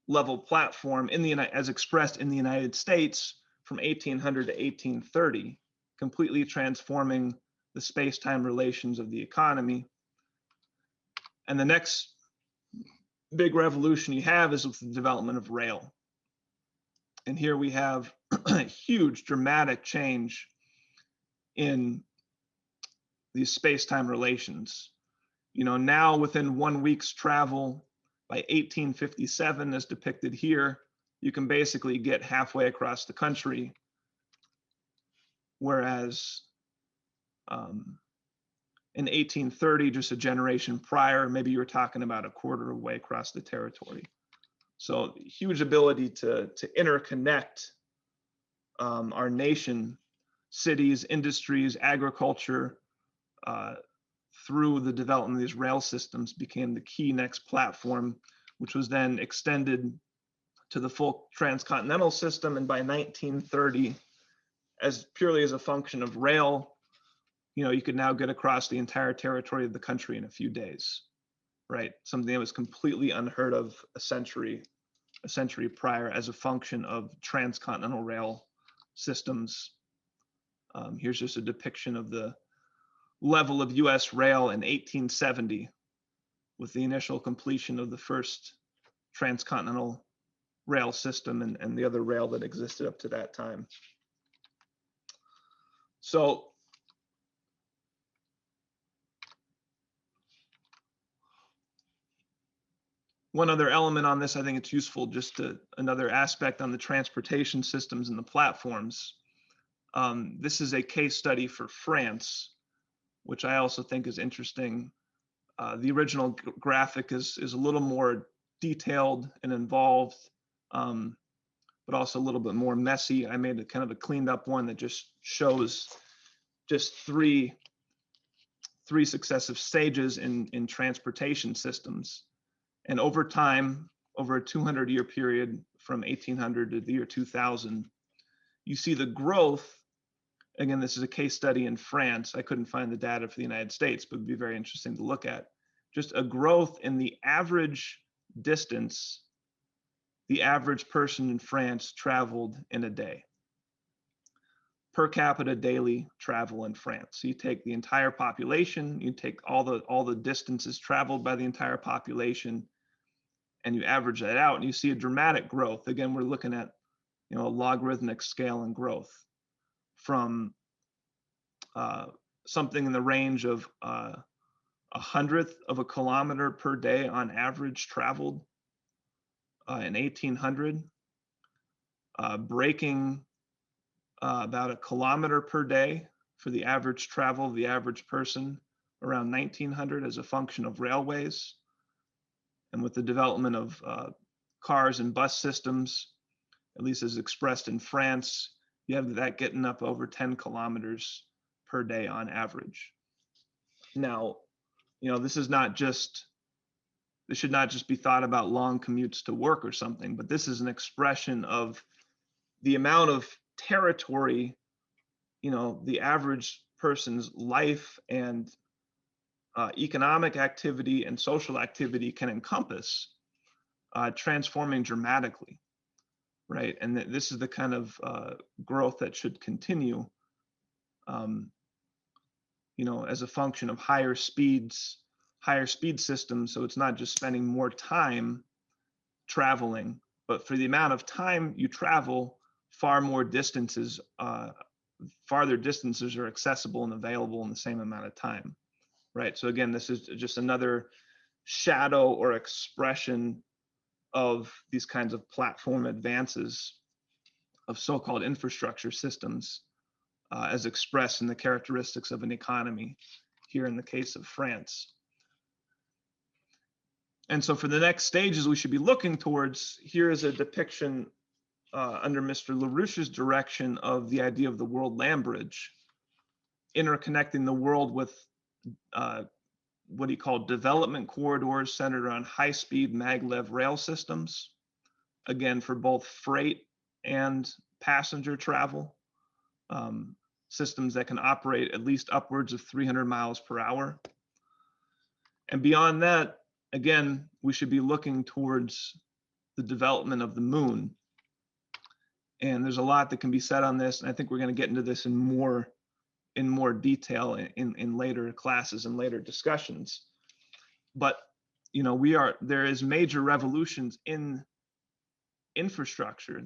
level platform as expressed in the United States from 1800 to 1830. completely transforming the space-time relations of the economy. And the next big revolution you have is with the development of rail. And here we have a huge dramatic change in these space-time relations. Now within 1 week's travel by 1857, as depicted here, you can basically get halfway across the country. Whereas in 1830, just a generation prior, maybe you were talking about a quarter of the way across the territory. So huge ability to interconnect our nation, cities, industries, agriculture, through the development of these rail systems became the key next platform, which was then extended to the full transcontinental system. And by 1930, as purely as a function of rail, you could now get across the entire territory of the country in a few days, right? Something that was completely unheard of a century prior as a function of transcontinental rail systems. Here's just a depiction of the level of US rail in 1870 with the initial completion of the first transcontinental rail system and the other rail that existed up to that time. So one other element on this, I think it's useful, just another aspect on the transportation systems and the platforms. This is a case study for France, which I also think is interesting. The original graphic is a little more detailed and involved, but also a little bit more messy. I made a kind of a cleaned up one that just shows just three successive stages in transportation systems. And over time, over a 200-year period from 1800 to the year 2000, you see the growth. Again, this is a case study in France. I couldn't find the data for the United States, but it'd be very interesting to look at. Just a growth in the average distance the average person in France traveled in a day. Per capita daily travel in France. So you take the entire population, you take all the distances traveled by the entire population, and you average that out, and you see a dramatic growth. Again, we're looking at a logarithmic scale and growth from something in the range of a hundredth of a kilometer per day on average traveled in 1800, breaking about a kilometer per day for the average travel of the average person around 1900 as a function of railways. And with the development of cars and bus systems, at least as expressed in France, you have that getting up over 10 kilometers per day on average. Now, this should not just be thought about long commutes to work or something, but this is an expression of the amount of territory, the average person's life and economic activity and social activity can encompass, transforming dramatically, right? And this is the kind of growth that should continue, as a function of higher speed systems. So it's not just spending more time traveling, but for the amount of time you travel, farther distances are accessible and available in the same amount of time, right? So again, this is just another shadow or expression of these kinds of platform advances of so-called infrastructure systems, as expressed in the characteristics of an economy here in the case of France. And so for the next stages we should be looking towards, here is a depiction under Mr. LaRouche's direction of the idea of the world land bridge, interconnecting the world with what he called development corridors centered around high-speed maglev rail systems, again, for both freight and passenger travel, systems that can operate at least upwards of 300 miles per hour. And beyond that, again, we should be looking towards the development of the moon. And there's a lot that can be said on this, and I think we're going to get into this in more in more detail in later classes and later discussions. But there is major revolutions in infrastructure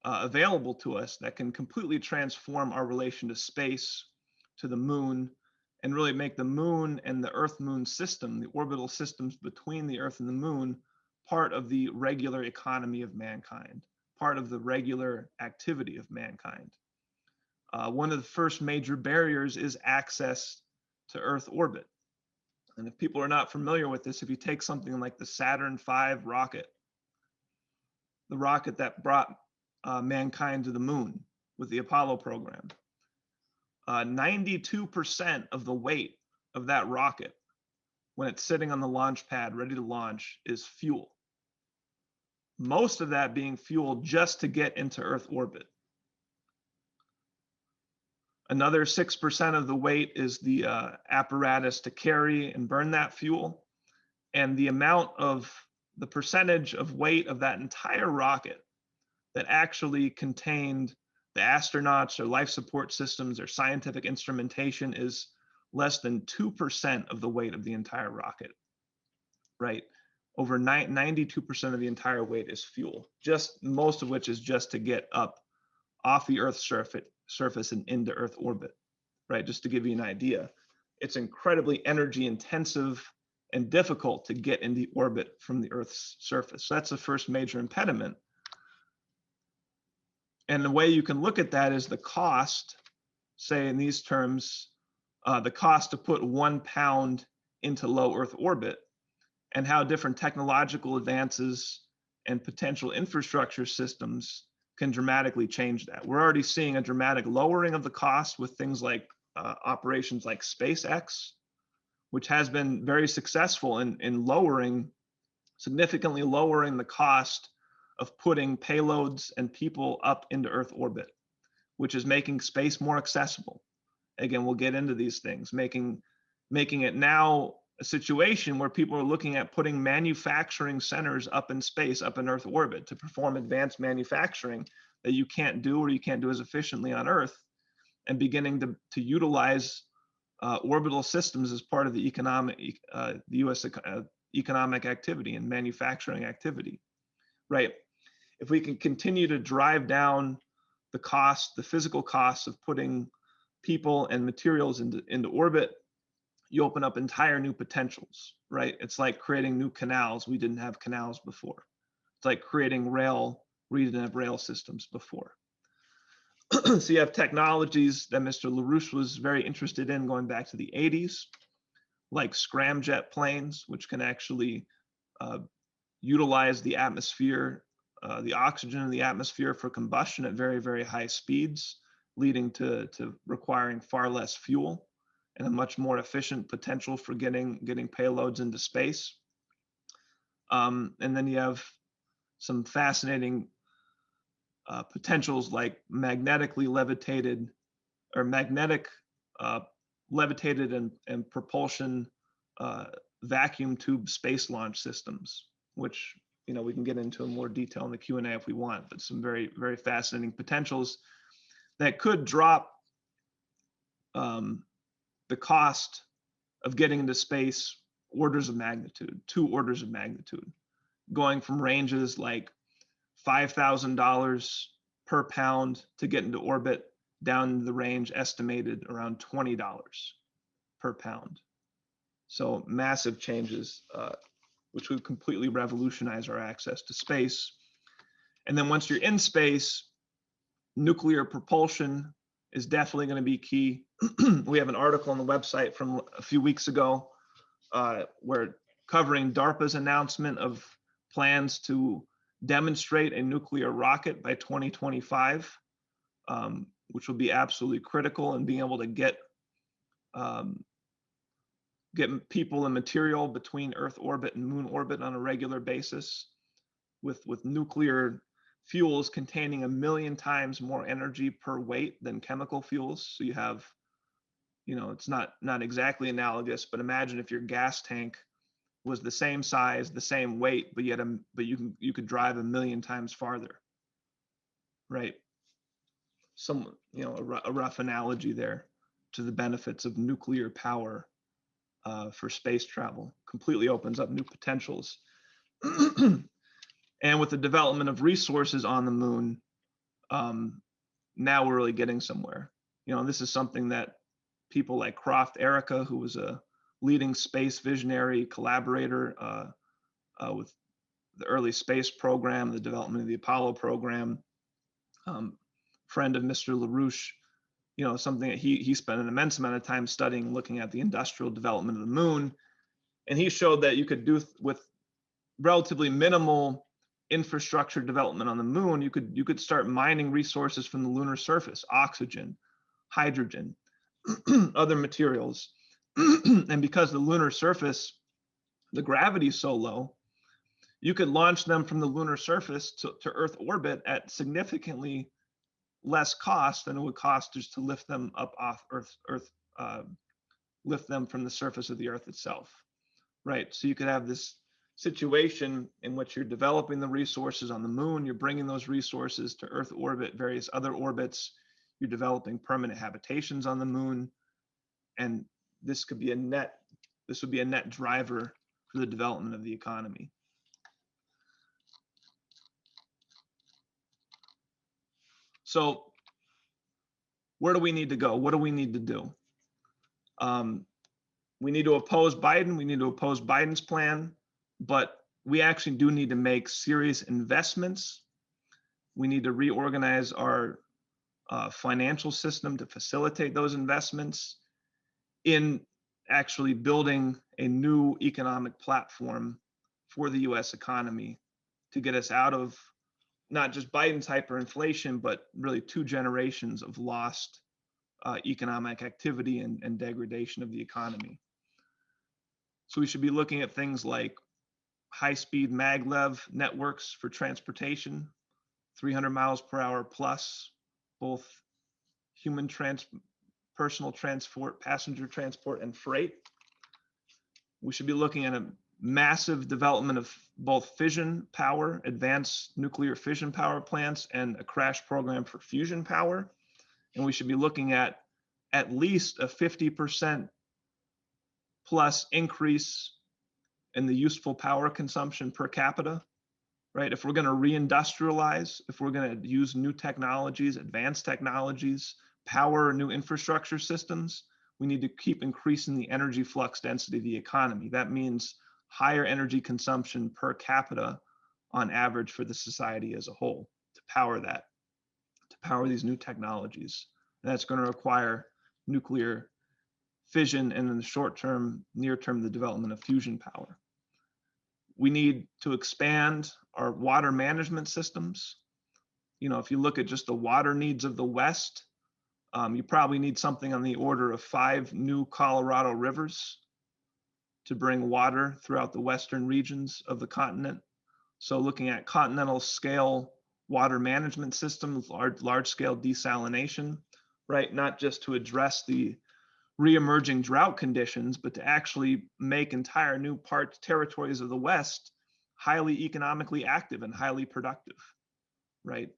available to us that can completely transform our relation to space, to the moon, and really make the moon and the Earth-Moon system, the orbital systems between the Earth and the moon, part of the regular economy of mankind, part of the regular activity of mankind. One of the first major barriers is access to Earth orbit. And if people are not familiar with this, if you take something like the Saturn V rocket, the rocket that brought mankind to the moon with the Apollo program, 92% of the weight of that rocket, when it's sitting on the launch pad ready to launch, is fuel. Most of that being fuel just to get into Earth orbit. Another 6% of the weight is the apparatus to carry and burn that fuel. And the percentage of weight of that entire rocket that actually contained the astronauts, their life support systems, their scientific instrumentation is less than 2% of the weight of the entire rocket, right? Over 92% of the entire weight is fuel, just most of which is just to get up off the Earth's surface and into Earth orbit, right? Just to give you an idea, it's incredibly energy intensive and difficult to get into orbit from the Earth's surface. So that's the first major impediment. And the way you can look at that is the cost, say in these terms, the cost to put 1 pound into low Earth orbit, and how different technological advances and potential infrastructure systems can dramatically change that. We're already seeing a dramatic lowering of the cost with things like operations like SpaceX, which has been very successful in significantly lowering the cost of putting payloads and people up into Earth orbit, which is making space more accessible. Again, we'll get into these things, making it now a situation where people are looking at putting manufacturing centers up in space, up in Earth orbit, to perform advanced manufacturing that you can't do or you can't do as efficiently on Earth, and beginning to utilize orbital systems as part of the U.S. economic activity and manufacturing activity, right? If we can continue to drive down the physical costs of putting people and materials into orbit, you open up entire new potentials, right? It's like creating new canals. We didn't have canals before. It's like creating rail where you didn't have rail systems before. So you have technologies that Mr. LaRouche was very interested in going back to the 80s, like scramjet planes, which can actually utilize the atmosphere, the oxygen in the atmosphere for combustion at very, very high speeds, leading to requiring far less fuel and a much more efficient potential for getting payloads into space. And then you have some fascinating potentials like magnetically levitated or magnetic levitated and propulsion vacuum tube space launch systems, which we can get into in more detail in the Q&A if we want, but some very, very fascinating potentials that could drop the cost of getting into space orders of magnitude, 2 orders of magnitude, going from ranges like $5,000 per pound to get into orbit down to the range estimated around $20 per pound. So massive changes, which would completely revolutionize our access to space. And then once you're in space, nuclear propulsion is definitely going to be key. We have an article on the website from a few weeks ago where covering DARPA's announcement of plans to demonstrate a nuclear rocket by 2025, which will be absolutely critical in being able to get people and material between Earth orbit and Moon orbit on a regular basis, with nuclear fuels containing 1 million times more energy per weight than chemical fuels. So you have, it's not exactly analogous, but imagine if your gas tank was the same size, the same weight, but you could drive 1 million times farther, right? A rough analogy there. to the benefits of nuclear power for space travel. Completely opens up new potentials. And with the development of resources on the moon, now we're really getting somewhere. This is something that people like Croft Erica, who was a leading space visionary collaborator with the early space program, the development of the Apollo program, friend of Mr. LaRouche, something that he spent an immense amount of time studying, looking at the industrial development of the moon. And he showed that you could do with relatively minimal infrastructure development on the moon, you could start mining resources from the lunar surface, oxygen, hydrogen, other materials. And because the lunar surface, the gravity is so low, you could launch them from the lunar surface to Earth orbit at significantly less cost than it would cost just to lift them up off Earth, lift them from the surface of the Earth itself, right? So you could have this situation in which you're developing the resources on the moon, you're bringing those resources to Earth orbit, various other orbits, you're developing permanent habitations on the moon, and this would be a net driver for the development of the economy. So where do we need to go? What do we need to do? We need to oppose Biden. We need to oppose Biden's plan, but we actually do need to make serious investments. We need to reorganize our financial system to facilitate those investments in actually building a new economic platform for the US economy to get us out of not just Biden's hyperinflation, but really 2 generations of lost economic activity and degradation of the economy. So we should be looking at things like high-speed maglev networks for transportation, 300 miles per hour plus, both human personal transport, passenger transport, and freight. We should be looking at a massive development of both fission power, advanced nuclear fission power plants, and a crash program for fusion power. And we should be looking at least a 50% plus increase in the useful power consumption per capita, right? If we're going to reindustrialize, if we're going to use new technologies, advanced technologies, power new infrastructure systems, we need to keep increasing the energy flux density of the economy. That means higher energy consumption per capita on average for the society as a whole to power that, to power these new technologies. And that's going to require nuclear fission, and in the short term, near term, the development of fusion power. We need to expand our water management systems. If you look at just the water needs of the West, you probably need something on the order of 5 new Colorado rivers to bring water throughout the western regions of the continent. So looking at continental scale water management systems, large scale desalination, right? Not just to address the re-emerging drought conditions, but to actually make entire new territories of the West highly economically active and highly productive, right?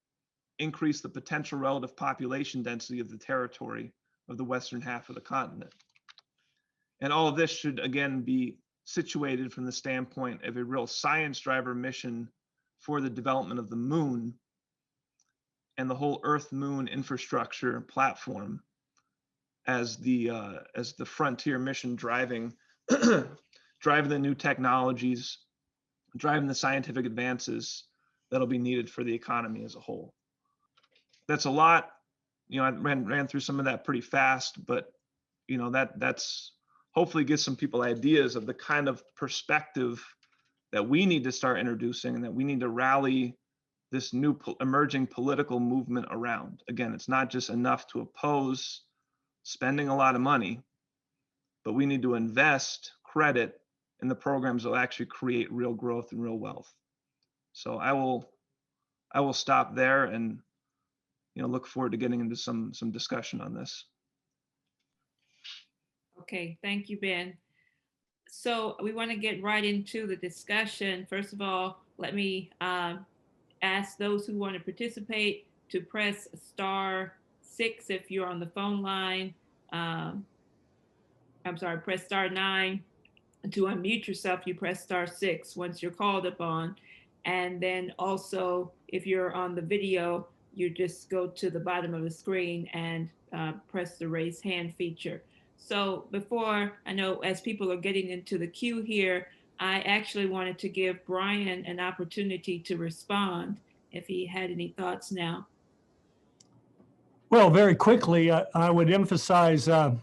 Increase the potential relative population density of the territory of the western half of the continent. And all of this should, again, be situated from the standpoint of a real science driver mission for the development of the moon and the whole Earth-Moon infrastructure platform as the frontier mission driving driving the new technologies, driving the scientific advances that'll be needed for the economy as a whole. That's a lot. I ran through some of that pretty fast, but that's hopefully gives some people ideas of the kind of perspective that we need to start introducing and that we need to rally this new emerging political movement around. Again, it's not just enough to oppose spending a lot of money, but we need to invest credit in the programs that will actually create real growth and real wealth. So I will stop there and look forward to getting into some discussion on this. Okay, thank you, Ben. So we want to get right into the discussion. First of all, let me ask those who want to participate to press *6 if you're on the phone line, Um, I'm sorry, press star 9. To unmute yourself, you press star 6 once you're called upon. And then also, if you're on the video, you just go to the bottom of the screen and press the raise hand feature. So before, I know as people are getting into the queue here, I actually wanted to give Brian an opportunity to respond if he had any thoughts now. Well, very quickly, I would emphasize. I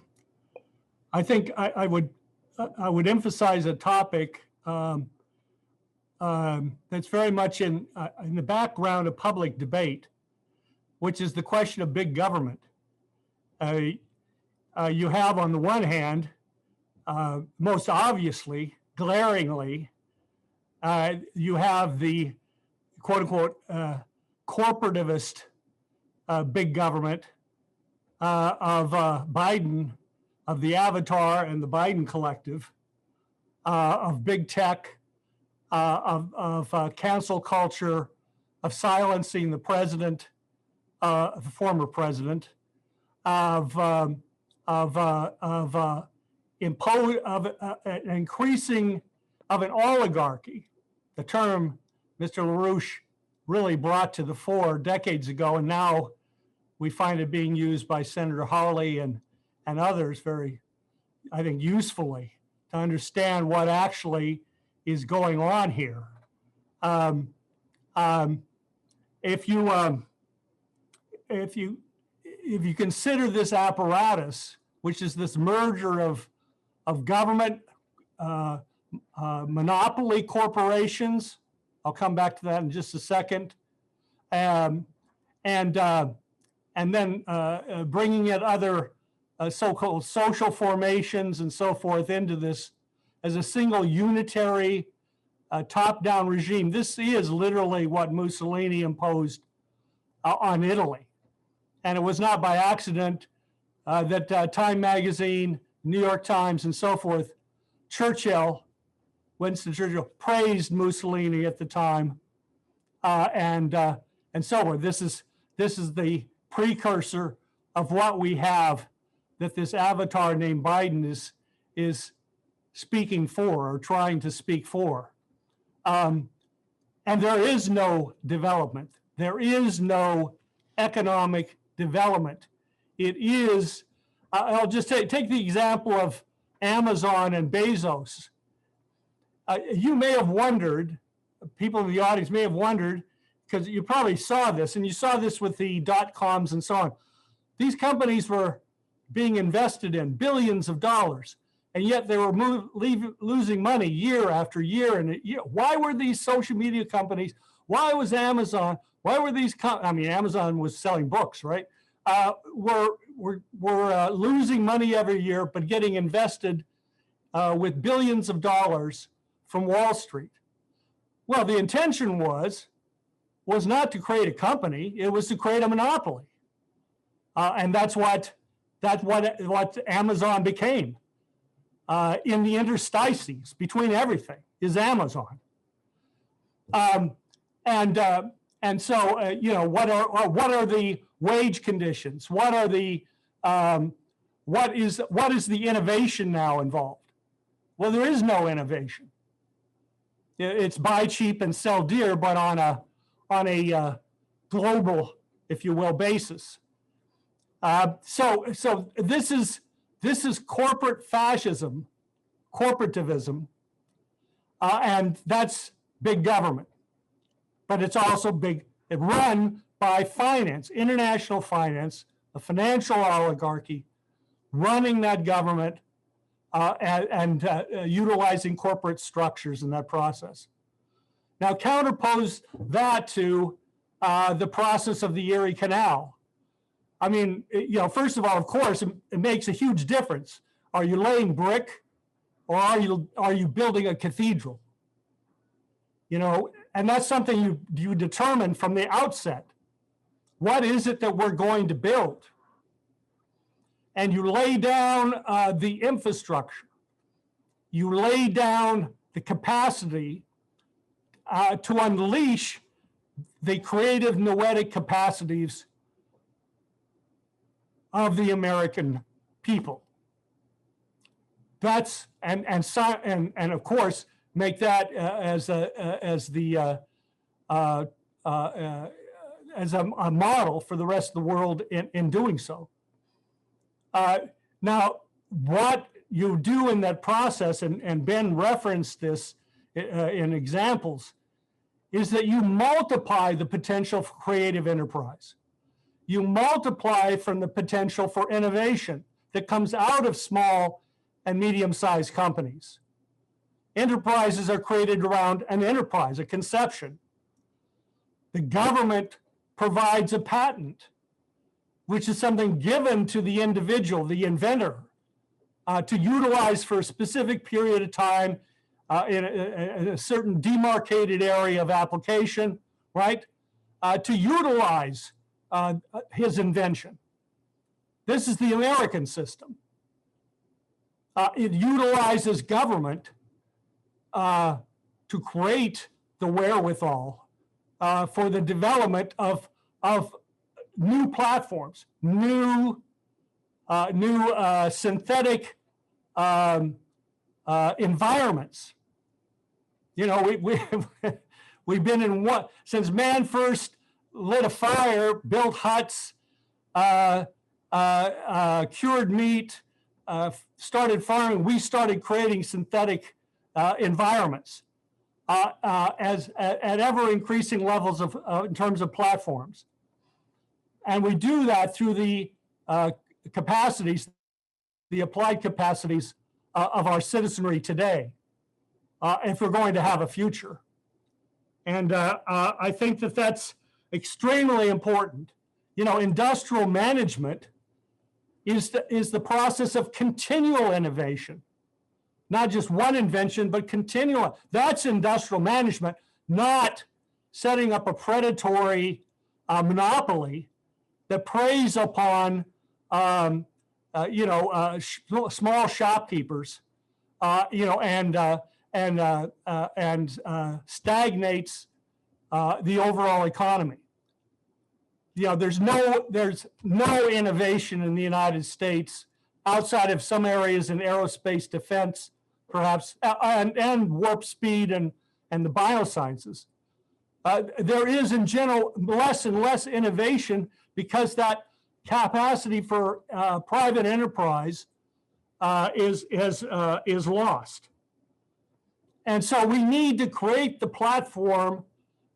think I would emphasize a topic that's very much in the background of public debate, which is the question of big government. You have, on the one hand, most obviously, glaringly, you have the quote unquote corporativist big government of Biden, of the Avatar and the Biden collective, of big tech, of cancel culture, of silencing the president, the former president, of an increasing of an oligarchy, the term Mr. LaRouche really brought to the fore decades ago, and now we find it being used by Senator Hawley and others very, I think, usefully to understand what actually is going on here. If you consider this apparatus, which is this merger of government, monopoly corporations, I'll come back to that in just a second, and then bringing in other so-called social formations and so forth into this as a single unitary top-down regime. This is literally what Mussolini imposed on Italy. And it was not by accident that Time Magazine, New York Times, and so forth, Winston Churchill, praised Mussolini at the time, and so forth. This is the precursor of what we have that this avatar named Biden is speaking for, or trying to speak for. And there is no development. There is no economic development. It is, I'll just take the example of Amazon and Bezos. You may have wondered, people in the audience may have wondered, because you probably saw this, and you saw this with the dot-coms and so on. These companies were being invested in billions of dollars, and yet they were losing money year after year and year. Why were these social media companies, why was Amazon, why were these, Amazon was selling books, right? Were losing money every year, but getting invested with billions of dollars from Wall Street. Well, the intention was not to create a company, it was to create a monopoly. And that's what Amazon became. In the interstices between everything is Amazon. And so, what are the wage conditions? What are the what is the innovation now involved? Well, there is no innovation. It's buy cheap and sell dear, but on a global, if you will, basis. So this is corporate fascism, corporativism, and that's big government. But it's also run by finance, international finance, a financial oligarchy, running that government and utilizing corporate structures in that process. Now, counterpose that to the process of the Erie Canal. I mean, first of all, of course, it makes a huge difference. Are you laying brick, or are you building a cathedral? And that's something you determine from the outset. What is it that we're going to build? And you lay down the infrastructure. You lay down the capacity to unleash the creative, noetic capacities of the American people. That's and of course make that as a model for the rest of the world in doing so. Now, what you do in that process, and Ben referenced this in examples, is that you multiply the potential for creative enterprise. You multiply from the potential for innovation that comes out of small and medium-sized companies. Enterprises are created around an enterprise, a conception. The government provides a patent, which is something given to the individual, the inventor, to utilize for a specific period of time in a certain demarcated area of application, right? To utilize his invention. This is the American system. It utilizes government to create the wherewithal for the development of new platforms, new synthetic environments. You know, we've been in what since man first lit a fire, built huts, cured meat, started farming. We started creating synthetic environments at ever increasing levels of in terms of platforms, and we do that through the capacities, the applied capacities of our citizenry today, if we're going to have a future. And I think that that's extremely important. You know, industrial management is the process of continual innovation, not just one invention, but continual. That's industrial management, not setting up a predatory monopoly that preys upon small shopkeepers, and stagnates the overall economy. You know, there's no innovation in the United States outside of some areas in aerospace defense, perhaps, and warp speed and the biosciences. There is in general less and less innovation because that capacity for private enterprise is lost. And so we need to create the platform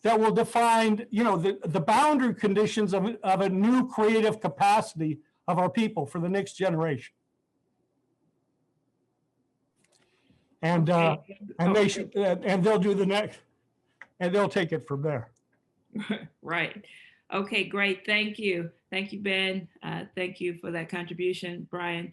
that will define, you know, the boundary conditions of a new creative capacity of our people for the next generation. And and they should, and they'll do the next, and they'll take it from there. Right. Okay, great. Thank you. Thank you, Ben. Thank you for that contribution, Brian.